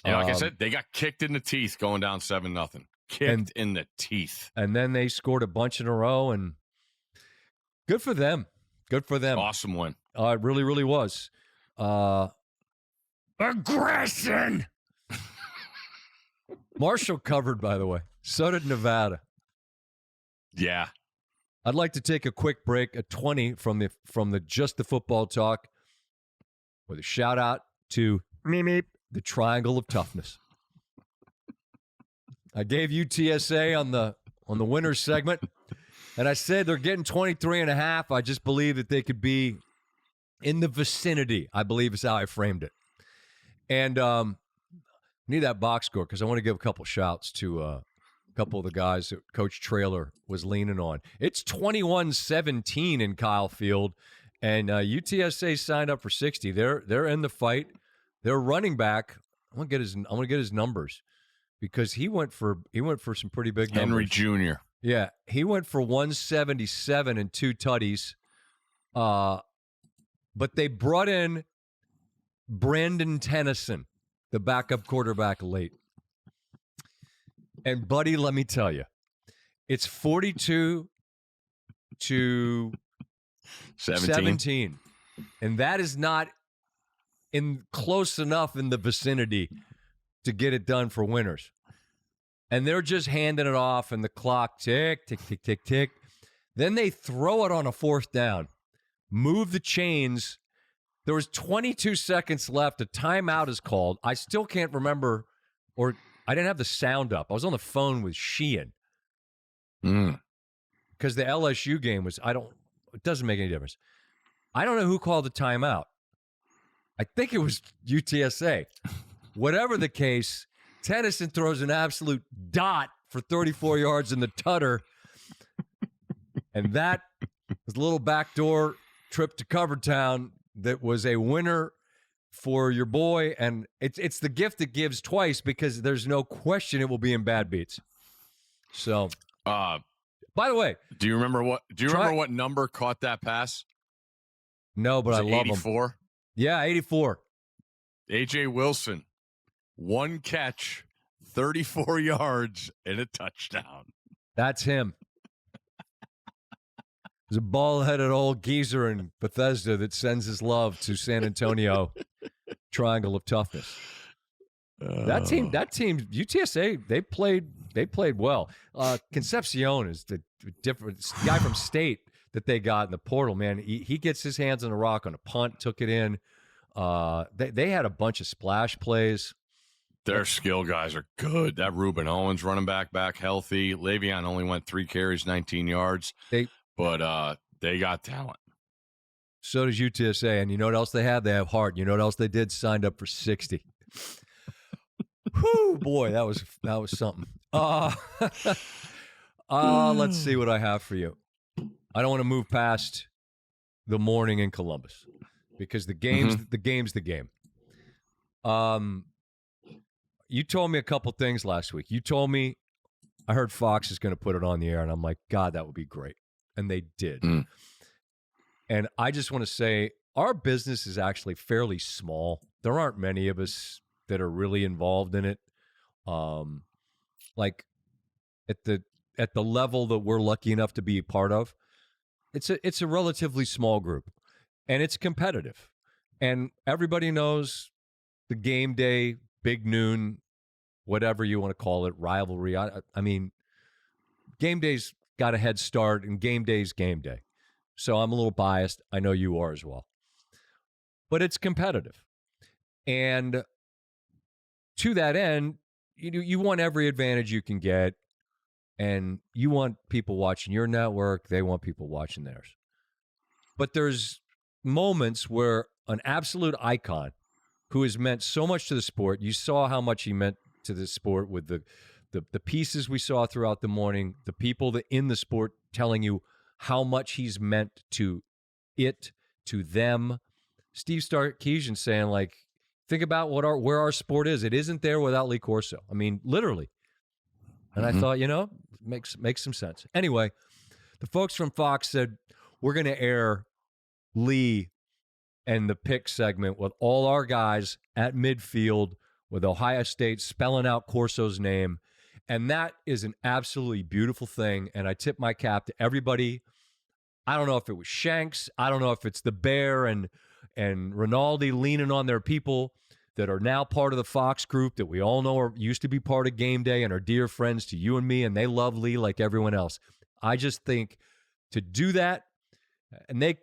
Yeah, like I said, they got kicked in the teeth going down 7-0. Kicked in the teeth. And then they scored a bunch in a row, and good for them. Good for them. Awesome win. It really, really was. Aggression! Marshall covered, by the way. So did Nevada. Yeah. I'd like to take a quick break at 20 from the Just the Football Talk with a shout out to the Triangle of Toughness. I gave UTSA on the winners segment, and I said they're getting 23.5. I just believe that they could be in the vicinity, I believe is how I framed it. And I need that box score because I want to give a couple shouts to a couple of the guys that Coach Traylor was leaning on. It's 21-17 in Kyle Field, and UTSA signed up for 60. They're in the fight. Their running back, I want to get his numbers because he went for some pretty big Henry numbers. Jr. Yeah, he went for 177 and 2 tutties. But they brought in Brandon Tennyson, the backup quarterback, late. And, buddy, let me tell you, it's 42 to 17. And that is not close enough in the vicinity to get it done for winners. And they're just handing it off, and the clock tick, tick, tick, tick, tick. Then they throw it on a 4th down, move the chains. There was 22 seconds left. A timeout is called. I still can't remember, or I didn't have the sound up. I was on the phone with Sheehan. Because the LSU game was, it doesn't make any difference. I don't know who called the timeout. I think it was UTSA. Whatever the case, Tennyson throws an absolute dot for 34 yards in the tutter. And that was a little backdoor trip to Covertown that was a winner for your boy. And it's the gift that gives twice, because there's no question it will be in bad beats. So, by the way, do you remember what number caught that pass? No, but I love 84? him. Yeah, 84. A.J. Wilson, 1 catch, 34 yards, and a touchdown. That's him. There's a ball-headed old geezer in Bethesda that sends his love to San Antonio. Triangle of toughness. That team, UTSA, they played well. Concepcion is the different guy from State that they got in the portal, man. He gets his hands on a rock on a punt, took it in. They had a bunch of splash plays. Their skill guys are good. That Reuben Owens running back healthy. Le'Veon only went 3 carries, 19 yards. But they got talent. So does UTSA. And you know what else they have? They have heart. You know what else they did? Signed up for 60. Whew, boy, that was something. Let's see what I have for you. I don't want to move past the morning in Columbus, because the game's the game. You told me a couple things last week. You told me I heard Fox is going to put it on the air, and I'm like, God, that would be great. And they did. And I just want to say our business is actually fairly small. There aren't many of us that are really involved in it. Like at the level that we're lucky enough to be a part of, it's a relatively small group, and it's competitive. And everybody knows the game day, big noon, whatever you want to call it, rivalry. I mean, game day's got a head start, and game day's game day. So I'm a little biased. I know you are as well. But it's competitive. And to that end, you want every advantage you can get, and you want people watching your network. They want people watching theirs. But there's moments where an absolute icon who has meant so much to the sport, you saw how much he meant to the sport with the pieces we saw throughout the morning, the people that in the sport telling you how much he's meant to it, to them. Steve Sarkisian saying, like, think about where our sport is. It isn't there without Lee Corso. I mean, literally. And I thought, makes some sense. Anyway, the folks from Fox said, we're going to air Lee and the pick segment with all our guys at midfield with Ohio State spelling out Corso's name. And that is an absolutely beautiful thing. And I tip my cap to everybody. I don't know if it was Shanks. I don't know if it's the Bear and Rinaldi leaning on their people that are now part of the Fox group that we all know used to be part of Game Day and are dear friends to you and me, and they love Lee like everyone else. I just think to do that, and they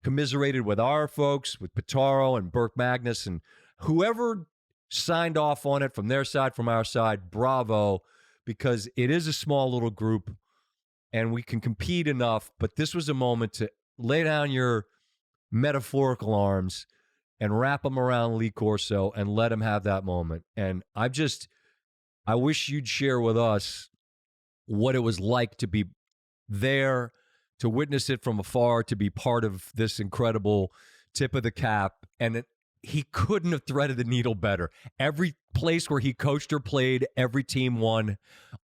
commiserated with our folks, with Pitaro and Burke Magnus, and whoever signed off on it from their side, from our side, bravo, because it is a small little group, and we can compete enough, but this was a moment to lay down your metaphorical arms and wrap them around Lee Corso and let him have that moment. And I wish you'd share with us what it was like to be there, to witness it from afar, to be part of this incredible tip of the cap. And he couldn't have threaded the needle better. Every place where he coached or played, every team won.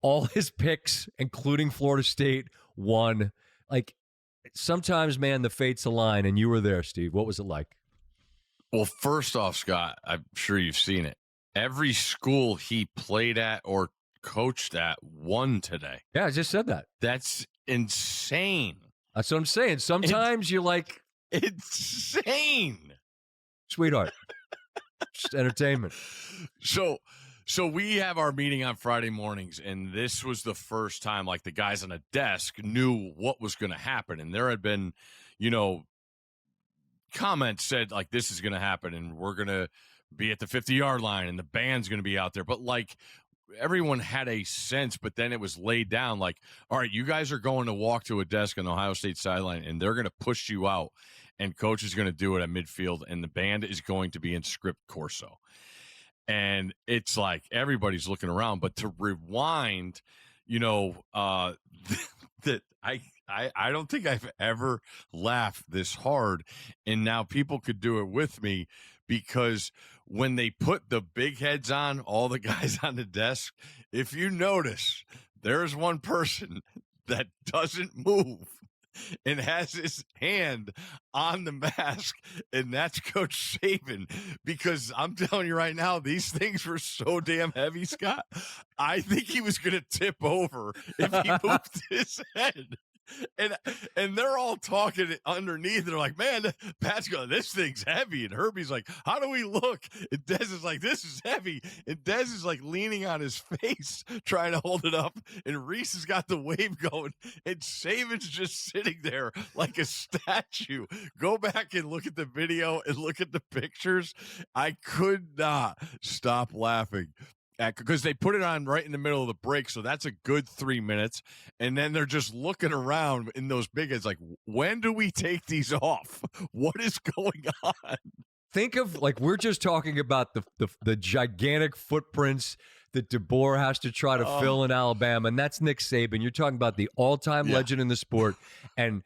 All his picks, including Florida State, won. Like, sometimes, man, the fates align, and you were there, Steve. What was it like? Well, first off, Scott, I'm sure you've seen it. Every school he played at or coached at won today. Yeah, I just said that. That's insane. That's what I'm saying. Sometimes you're like, insane. Sweetheart, just entertainment. So we have our meeting on Friday mornings, and this was the first time like the guys on the desk knew what was going to happen. And there had been, comments said like this is going to happen and we're going to be at the 50-yard line and the band's going to be out there. But like everyone had a sense, but then it was laid down like, all right, you guys are going to walk to a desk on the Ohio State sideline and they're going to push you out and coach is going to do it at midfield and the band is going to be in script Corso. And it's like everybody's looking around, but to rewind, that I don't think I've ever laughed this hard, and now people could do it with me because when they put the big heads on, all the guys on the desk, if you notice, there's one person that doesn't move and has his hand on the mask, and that's Coach Saban. Because I'm telling you right now, these things were so damn heavy, Scott. I think he was going to tip over if he moved his head. And they're all talking underneath. They're like, man, Pat's going, this thing's heavy. And Herbie's like, how do we look? And Dez is like, this is heavy. And Dez is like leaning on his face, trying to hold it up. And Reese has got the wave going. And Saban's just sitting there like a statue. Go back and look at the video and look at the pictures. I could not stop laughing. Because they put it on right in the middle of the break, so that's a good 3 minutes. And then they're just looking around in those big heads like, when do we take these off? What is going on? Think of, like, we're just talking about the gigantic footprints that DeBoer has to try to fill in Alabama, and that's Nick Saban. You're talking about the all-time legend in the sport, and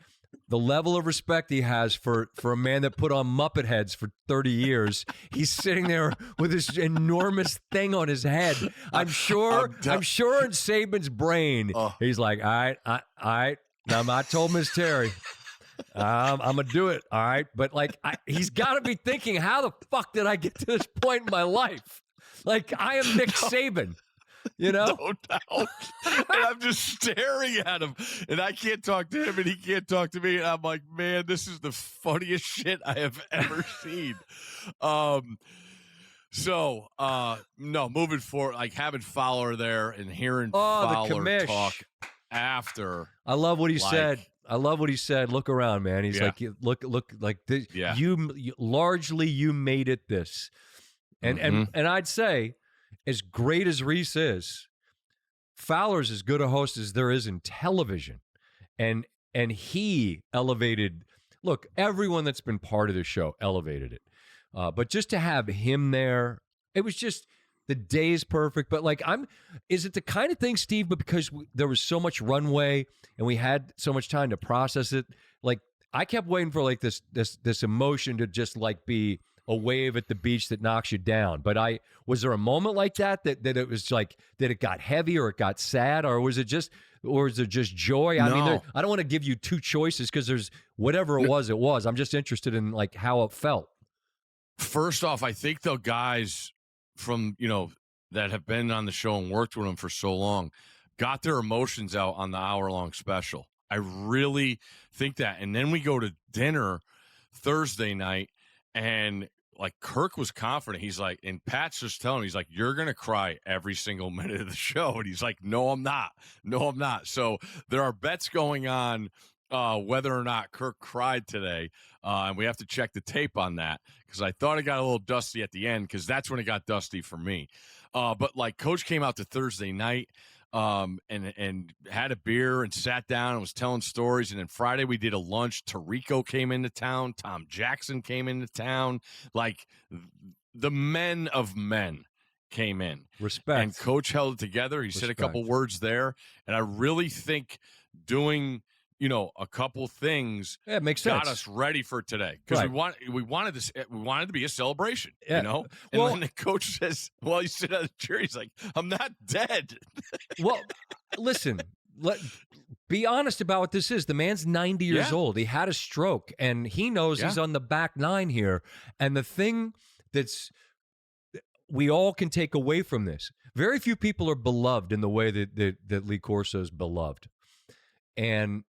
the level of respect he has for a man that put on Muppet heads for 30 years. He's sitting there with this enormous thing on his head. I'm sure in Saban's brain, he's like, all right. Now, I told Miss Terry, I'm going to do it, all right? But, like, he's got to be thinking, how the fuck did I get to this point in my life? Like, I am Nick Saban. No doubt. And I'm just staring at him, and I can't talk to him, and he can't talk to me. And I'm like, man, this is the funniest shit I have ever seen. No, moving forward, like having Fowler there and hearing Fowler talk after. I love what he said. Look around, man. He's like, look like this. Yeah. You largely you made it this, and I'd say, as great as Reese is, Fowler's as good a host as there is in television. And he elevated, look, everyone that's been part of the show elevated it. But just to have him there, it was just, the day is perfect. But like, is it the kind of thing, Steve, but because there was so much runway and we had so much time to process it, like I kept waiting for like this emotion to just like be a wave at the beach that knocks you down. But was there a moment like that it was like, that it got heavy or it got sad, or was it just joy? No. I mean, I don't want to give you two choices because there's whatever it was. I'm just interested in like how it felt. First off, I think the guys from, that have been on the show and worked with them for so long got their emotions out on the hour-long special. I really think that. And then we go to dinner Thursday night, and like Kirk was confident. He's like, and Pat's just telling him, he's like, you're going to cry every single minute of the show. And he's like, no, I'm not. So there are bets going on whether or not Kirk cried today. And we have to check the tape on that, because I thought it got a little dusty at the end, because that's when it got dusty for me. But like Coach came out to Thursday night and had a beer and sat down and was telling stories. And then Friday we did a lunch. Tirico came into town. Tom Jackson came into town. Like the men of men came in. Respect. And Coach held it together. He said a couple words there. And I really think doing, a couple things makes got sense. us ready for today, because we wanted to be a celebration, And well, then the coach says, well, he sit on the chair. He's like, I'm not dead. Well, listen, be honest about what this is. The man's 90 years old. He had a stroke, and he knows he's on the back nine here. And the thing we all can take away from this, very few people are beloved in the way that Lee Corso is beloved. And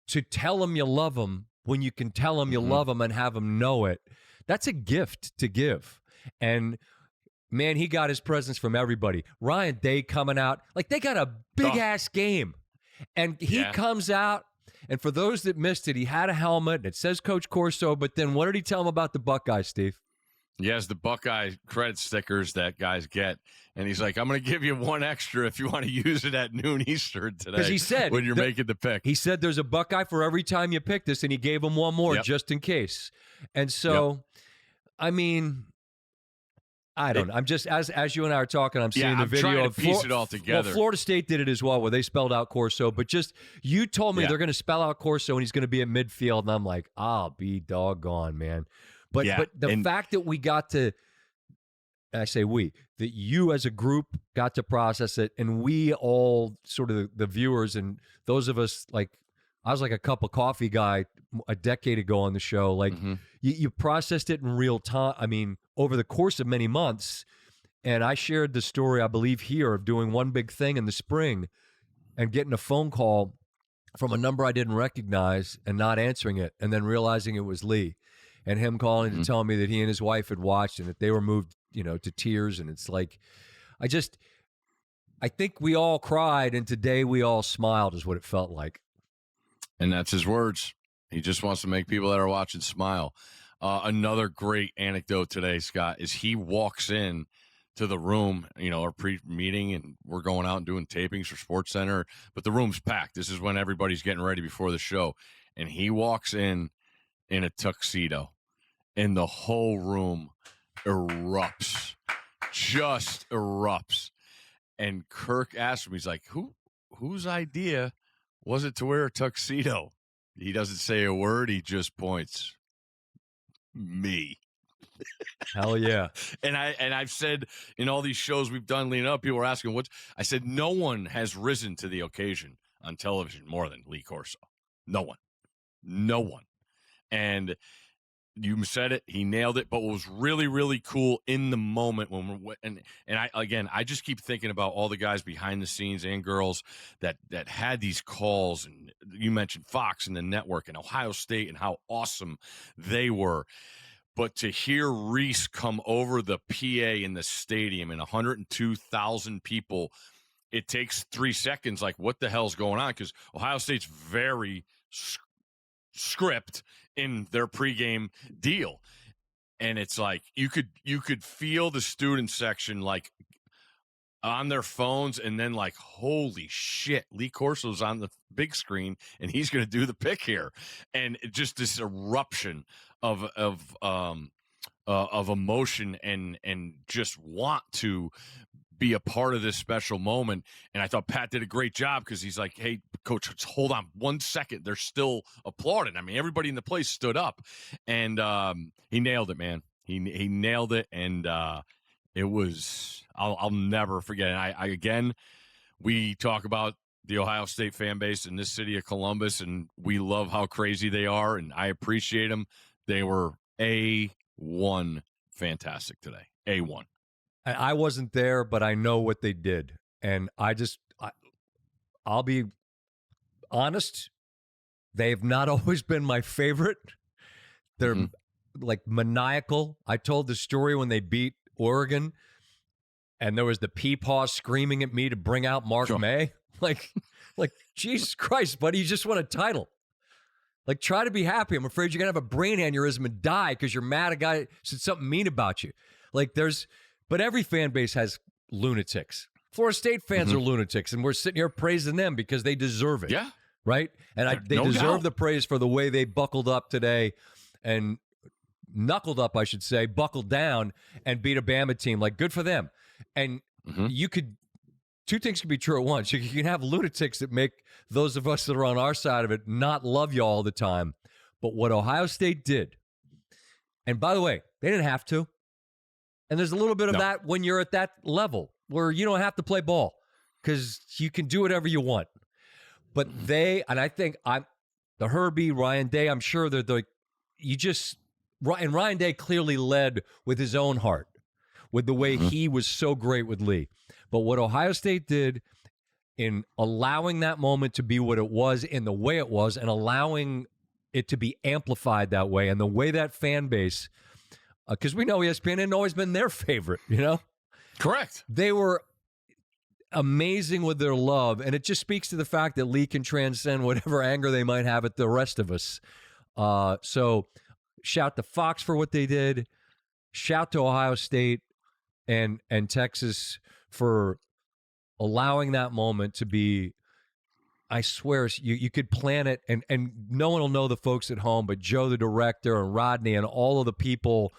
to tell them you love them when you can tell them you love them and have them know it, that's a gift to give. And man, he got his presents from everybody. Ryan Day coming out, like they got a big-ass game. And he comes out, and for those that missed it, he had a helmet, and it says Coach Corso, but then what did he tell him about the Buckeyes, Steve? He has the Buckeye credit stickers that guys get, and he's like, I'm going to give you one extra if you want to use it at noon Eastern today. Because he said when you're making the pick. He said there's a Buckeye for every time you pick this, and he gave him one more just in case. And so, I mean, I don't know. I'm just, as you and I are talking, I'm seeing the video trying of to piece it all together. Well, Florida State did it as well, where they spelled out Corso. But just, you told me they're going to spell out Corso, and he's going to be at midfield, and I'm like, I'll be doggone, man. But the fact that we got to, I say we, that you as a group got to process it, and we all sort of the viewers and those of us, like, I was like a cup of coffee guy a decade ago on the show. Like, you processed it in real time. I mean, over the course of many months. And I shared the story, I believe, here of doing one big thing in the spring and getting a phone call from a number I didn't recognize and not answering it, and then realizing it was Lee, and him calling to tell me that he and his wife had watched and that they were moved, to tears. And it's like, I think we all cried, and today we all smiled is what it felt like. And that's his words. He just wants to make people that are watching smile. Another great anecdote today, Scott, is he walks in to the room, our pre-meeting, and we're going out and doing tapings for SportsCenter, but the room's packed. This is when everybody's getting ready before the show. And he walks in a tuxedo, and the whole room erupts, just erupts. And Kirk asked him, he's like, whose idea was it to wear a tuxedo? He doesn't say a word. He just points. Me. Hell yeah. And I've said in all these shows we've done leading up, people were asking I said, no one has risen to the occasion on television more than Lee Corso. No one. And you said it, he nailed it. But what was really, really cool in the moment I just keep thinking about all the guys behind the scenes and girls that had these calls, and you mentioned Fox and the network and Ohio State and how awesome they were. But to hear Reese come over the PA in the stadium and 102,000 people, it takes 3 seconds. Like, what the hell's going on? Because Ohio State's very script in their pregame deal, and it's like you could feel the student section like on their phones, and then like, holy shit, Lee Corso's on the big screen and he's going to do the pick here, and just this eruption of emotion and just want to be a part of this special moment. And I thought Pat did a great job, because he's like, hey, coach, hold on 1 second. They're still applauding. I mean, everybody in the place stood up, and he nailed it, man. He nailed it. And it was, I'll never forget it. Again, we talk about the Ohio State fan base in this city of Columbus, and we love how crazy they are, and I appreciate them. They were A1 fantastic today. A1. I wasn't there, but I know what they did. And I'll be honest, they have not always been my favorite. They're like maniacal. I told the story when they beat Oregon, and there was the peepaw screaming at me to bring out Mark May. Like, Jesus Christ, buddy, you just won a title. Like, try to be happy. I'm afraid you're going to have a brain aneurysm and die because you're mad a guy said something mean about you. Like, but every fan base has lunatics. Florida State fans are lunatics, and we're sitting here praising them because they deserve it. Yeah. Right? And they deserve the praise for the way they buckled up today, and knuckled up, I should say, buckled down and beat a Bama team. Like, good for them. And two things can be true at once. You can have lunatics that make those of us that are on our side of it not love you all the time. But what Ohio State did, and by the way, they didn't have to. And there's a little bit of that when you're at that level where you don't have to play ball because you can do whatever you want. But I think the Herbie, Ryan Day, I'm sure and Ryan Day clearly led with his own heart, with the way he was so great with Lee. But what Ohio State did, in allowing that moment to be what it was in the way it was and allowing it to be amplified that way. And the way that fan base, because we know ESPN hadn't always been their favorite, you know? Correct. They were amazing with their love, and it just speaks to the fact that Lee can transcend whatever anger they might have at the rest of us. So shout to Fox for what they did. Shout to Ohio State and Texas for allowing that moment to be, I swear, you could plan it, and no one will know the folks at home, but Joe, the director, and Rodney, and all of the people,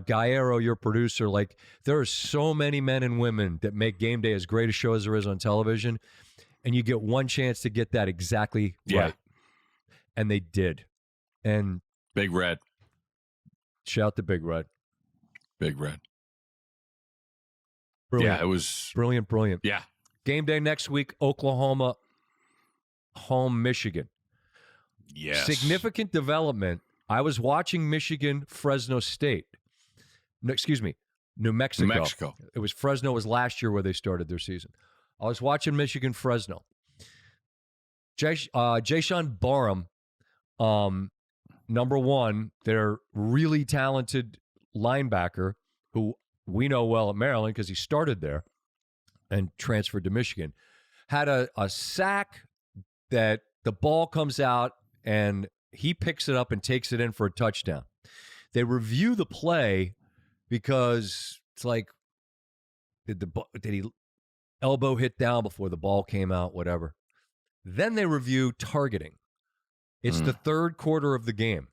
Guerrero, your producer, like, there are so many men and women that make game day as great a show as there is on television, and you get one chance to get that exactly right. And they did. And Big Red. Shout to Big Red. Big Red. Brilliant. Yeah, it was brilliant. Yeah. Game day next week, Oklahoma, home Michigan. Yes. Significant development. I was watching Michigan, Fresno State. No, excuse me, New Mexico. New Mexico. It was Fresno was last year where they started their season. I was watching Michigan, Fresno. Jayshawn Barham, number one, their really talented linebacker who we know well at Maryland because he started there and transferred to Michigan, had a sack that the ball comes out and he picks it up and takes it in for a touchdown. They review the play because it's like, did he elbow hit down before the ball came out, whatever. Then they review targeting. It's the third quarter of the game.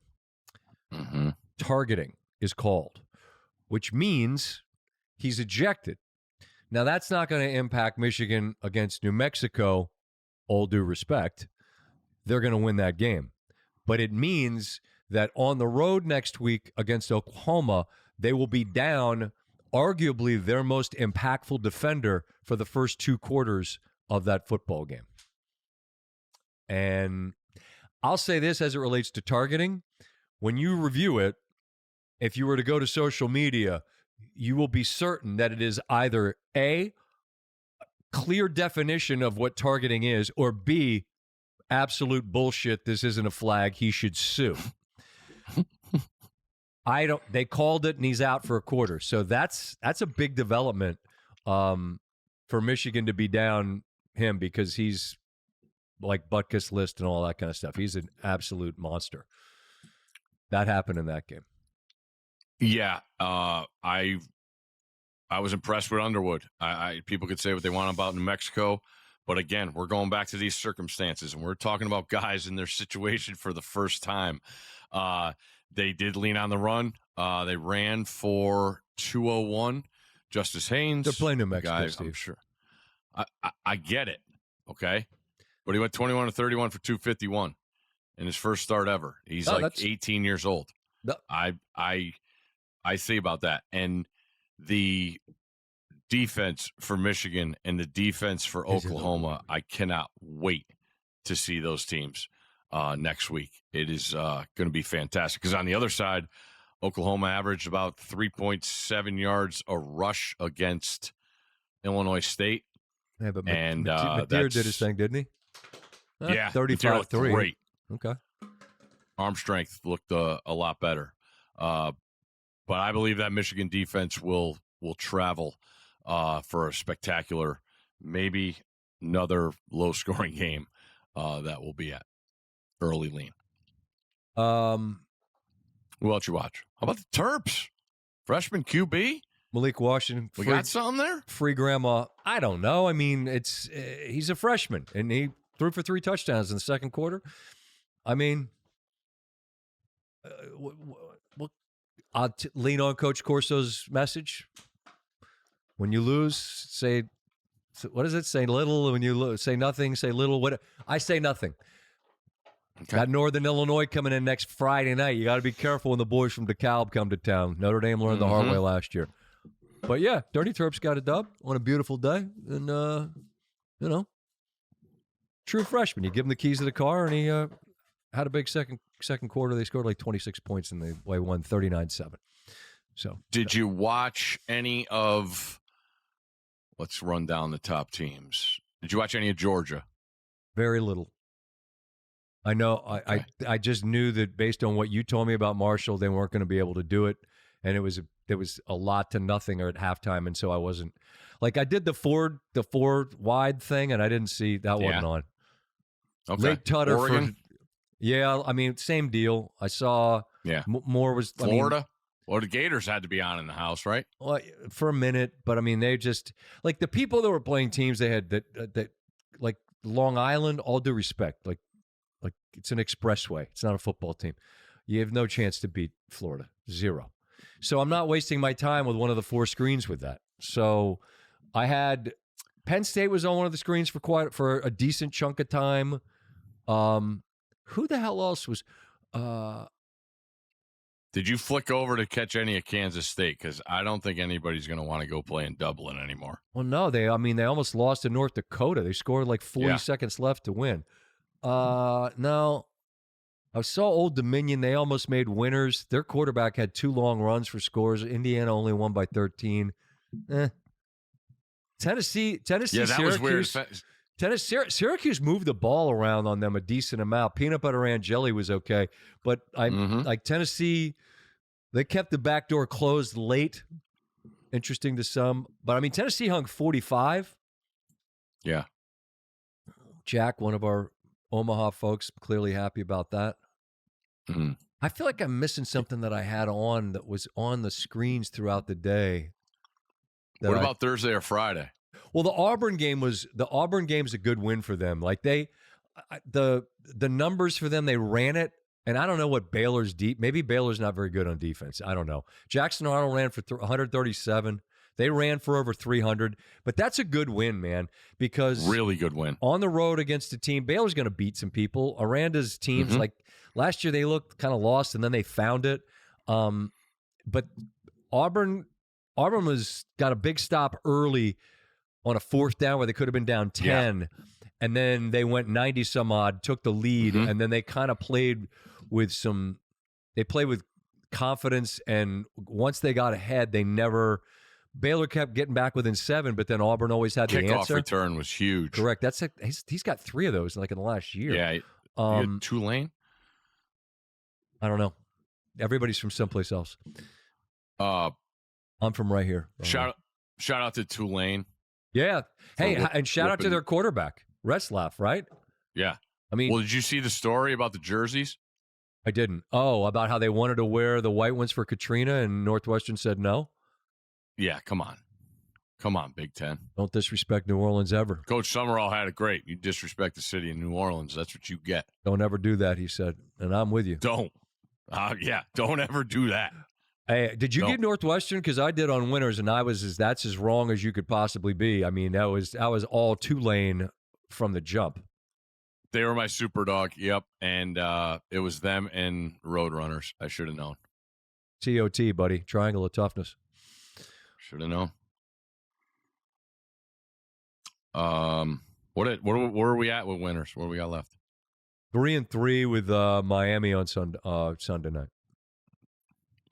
Mm-hmm. Targeting is called, which means he's ejected. Now, that's not going to impact Michigan against New Mexico, all due respect. They're going to win that game. But it means that on the road next week against Oklahoma, they will be down arguably their most impactful defender for the first two quarters of that football game. And I'll say this as it relates to targeting. When you review it, if you were to go to social media, you will be certain that it is either A, clear definition of what targeting is, or B, absolute bullshit. This isn't a flag. He should sue. They called it and he's out for a quarter. So that's a big development for Michigan to be down him because he's like Butkus List and all that kind of stuff. He's an absolute monster. That happened in that game. Yeah. I was impressed with Underwood. People could say what they want about New Mexico. But again, we're going back to these circumstances, and we're talking about guys in their situation for the first time. They did lean on the run. They ran for 201. Justice Haynes. They're playing New Mexico, guy, Steve. I'm sure. I get it, okay? But he went 21 to 31 for 251 in his first start ever. He's 18 years old. No. I see about that. And the defense for Michigan and the defense for Oklahoma, I cannot wait to see those teams next week. It is going to be fantastic because on the other side, Oklahoma averaged about 3.7 yards a rush against Illinois State. Yeah, but Mateer did his thing, didn't he? Yeah, 35-3. Great. Okay. Arm strength looked a lot better. But I believe that Michigan defense will travel for a spectacular, maybe another low-scoring game that will be at early lean. Who else you watch? How about the Terps? Freshman QB? Malik Washington. We got something there? Free grandma. I don't know. I mean, he's a freshman, and he threw for 3 touchdowns in the second quarter. I mean, I'll lean on Coach Corso's message. When you lose, say, what does it say? Little. When you lose, say nothing. Say little. What? I say nothing. Okay. Got Northern Illinois coming in next Friday night. You got to be careful when the boys from DeKalb come to town. Notre Dame learned the hard way last year. But yeah, Dirty Terps got a dub on a beautiful day, and true freshman. You give him the keys to the car, and he had a big second quarter. They scored like 26 points, and they won 39-7. So, did you watch any of? Let's run down the top teams. Did you watch any of Georgia? Very little. I know. Okay. I just knew that based on what you told me about Marshall, they weren't going to be able to do it, and there was a lot to nothing at halftime, and so I wasn't like I did the four wide thing, and I didn't see that wasn't on. Okay. Late Tutter Oregon? I mean, same deal. I saw. Yeah. More was Florida. Well, the Gators had to be on in the house, right? Well, for a minute, but I mean, they just like the people that were playing teams they had that like Long Island. All due respect, like it's an expressway. It's not a football team. You have no chance to beat Florida. Zero. So I'm not wasting my time with one of the four screens with that. So I had Penn State was on one of the screens for a decent chunk of time. Who the hell else was? Did you flick over to catch any of Kansas State? Because I don't think anybody's going to want to go play in Dublin anymore. Well, no, they almost lost to North Dakota. They scored like 40 seconds left to win. No. I saw Old Dominion. They almost made winners. Their quarterback had 2 long runs for scores. Indiana only won by 13. Tennessee, yeah, that Syracuse. was weird. Syracuse moved the ball around on them a decent amount. Peanut butter and jelly was okay, but like Tennessee, they kept the back door closed late. Interesting to some, but I mean Tennessee hung 45. Yeah, Jack, one of our Omaha folks, clearly happy about that. Mm-hmm. I feel like I'm missing something that I had on that was on the screens throughout the day. What about Thursday or Friday? Well, the Auburn game's a good win for them. Like the numbers for them, they ran it, and I don't know what Baylor's deep. Maybe Baylor's not very good on defense. I don't know. Jackson Arnold ran for 137. They ran for over 300, but that's a good win, man, because really good win on the road against a team. Baylor's going to beat some people. Aranda's teams, like last year, they looked kind of lost, and then they found it. But Auburn was got a big stop early on a 4th down where they could have been down 10, and then they went 90 some odd, took the lead, and then they kind of played with confidence, and once they got ahead, Baylor kept getting back within 7, but then Auburn always had the answer. Kickoff return was huge. Correct. He's got 3 of those like in the last year. Yeah. Tulane? I don't know. Everybody's from someplace else. I'm from right here. Shout out to Tulane. Yeah. Hey, and shout out to their quarterback, Retzlaff, right? Yeah. I mean, well, did you see the story about the jerseys? I didn't. Oh, about how they wanted to wear the white ones for Katrina and Northwestern said no? Yeah, come on. Come on, Big Ten. Don't disrespect New Orleans ever. Coach Summerall had it great. You disrespect the city of New Orleans. That's what you get. Don't ever do that, he said. And I'm with you. Don't. Don't ever do that. Hey, did you get Northwestern? Because I did on winners, and that's as wrong as you could possibly be. I mean, that was all Tulane from the jump. They were my super dog. Yep, and it was them and Roadrunners. I should have known. TOT, buddy, triangle of toughness. Should have known. Where are we at with winners? What do we got left? 3-3 with Miami on Sunday night.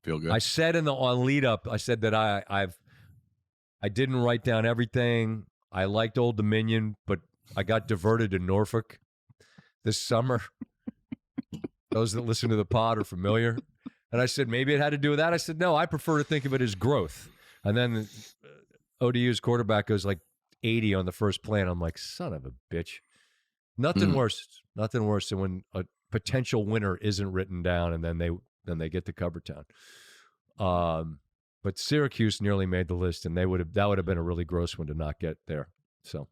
Feel good. I said on lead up, I said that I didn't write down everything. I liked Old Dominion, but I got diverted to Norfolk this summer. Those that listen to the pod are familiar. And I said maybe it had to do with that. I said no, I prefer to think of it as growth. And then ODU's quarterback goes like 80 on the first play, and I'm like, son of a bitch. Nothing worse than when a potential winner isn't written down, and then they get to Covertown. But Syracuse nearly made the list, and that would have been a really gross one to not get there. So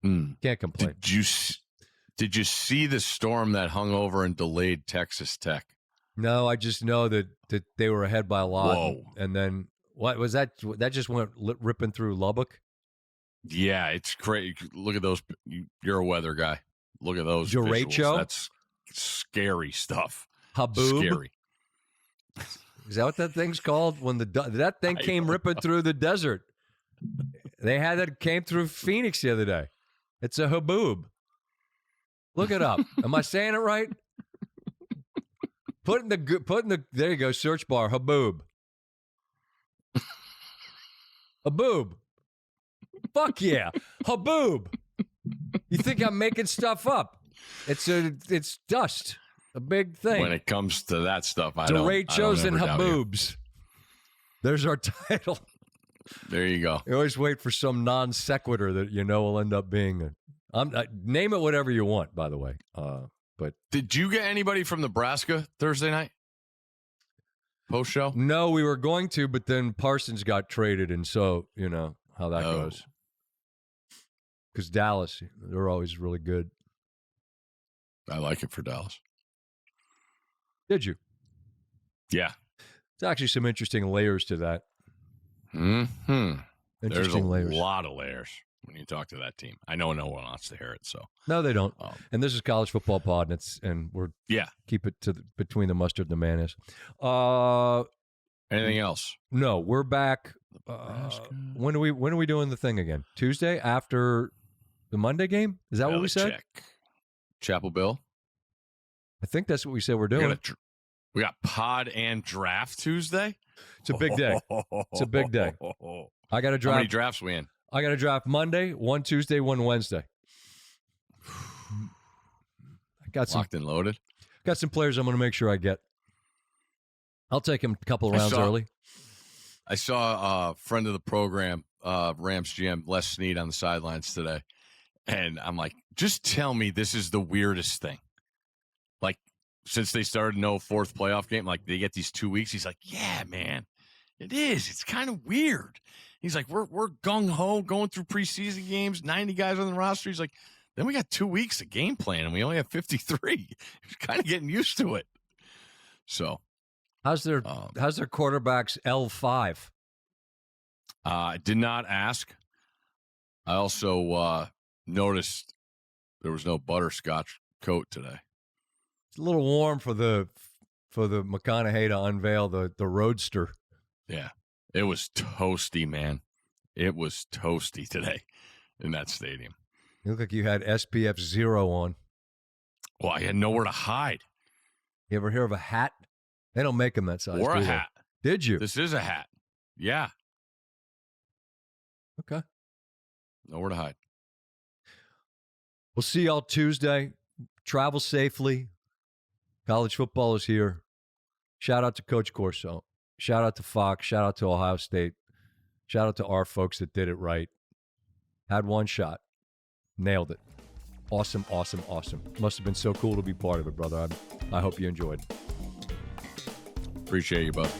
can't complain. Did you see the storm that hung over and delayed Texas Tech? No, I just know that they were ahead by a lot. Whoa. And then what was that? That just went ripping through Lubbock? Yeah, it's crazy. Look at those. You're a weather guy. Look at those Derecho? Visuals. That's scary stuff. Haboob? Scary. Is that what that thing's called? When that thing came ripping through the desert. They had that came through Phoenix the other day. It's a haboob. Look it up. Am I saying it right? Put in the there you go, search bar, haboob. Haboob. Fuck yeah. Haboob. You think I'm making stuff up? It's dust. A big thing. When it comes to that stuff, I don't Derechos and ever doubt you. haboobs. There's our title. There you go. You always wait for some non sequitur that you know will end up being name it whatever you want, by the way. But did you get anybody from Nebraska Thursday night? Post show? No, we were going to, but then Parsons got traded, and so you know how that goes. Because Dallas, they're always really good. I like it for Dallas. Did you? Yeah. There's actually some interesting layers to that. Mm-hmm. Interesting There's a layers. lot of layers when you talk to that team. I know no one wants to hear it, so. No, they don't. And this is College Football Pod, and we're keep it between the mustard and the mayonnaise. Anything else? No, we're back. When are we doing the thing again? Tuesday after the Monday game? Is that what we said? Check. Chapel Bill. I think that's what we said we're doing. We got pod and draft Tuesday. It's a big day. It's a big day. I got to draft. How many drafts we in? I got to draft Monday, one Tuesday, one Wednesday. I got some locked and loaded. Got some players I'm going to make sure I get. I'll take him a couple of rounds early. I saw a friend of the program, Rams GM Les Snead, on the sidelines today, and I'm like, just tell me this is the weirdest thing. Like, since they started no fourth playoff game, like they get these 2 weeks. He's like, yeah, man, it is. It's kind of weird. He's like, we're gung ho going through preseason games, 90 guys on the roster. He's like, then we got 2 weeks of game plan and we only have 53. He's kind of getting used to it. So, how's their quarterbacks L5? I did not ask. I also noticed there was no butterscotch coat today. It's a little warm for the McConaughey to unveil the Roadster. Yeah, it was toasty, man. It was toasty today in that stadium. You look like you had SPF 0 on. Well, I had nowhere to hide. You ever hear of a hat? They don't make them that size. Or a hat. Did you? This is a hat. Yeah. Okay. Nowhere to hide. We'll see y'all Tuesday. Travel safely. College football is here. Shout out to Coach Corso. Shout out to Fox. Shout out to Ohio State. Shout out to our folks that did it right. Had one shot. Nailed it. Awesome, awesome, awesome. Must have been so cool to be part of it, brother. I hope you enjoyed. Appreciate you, bud.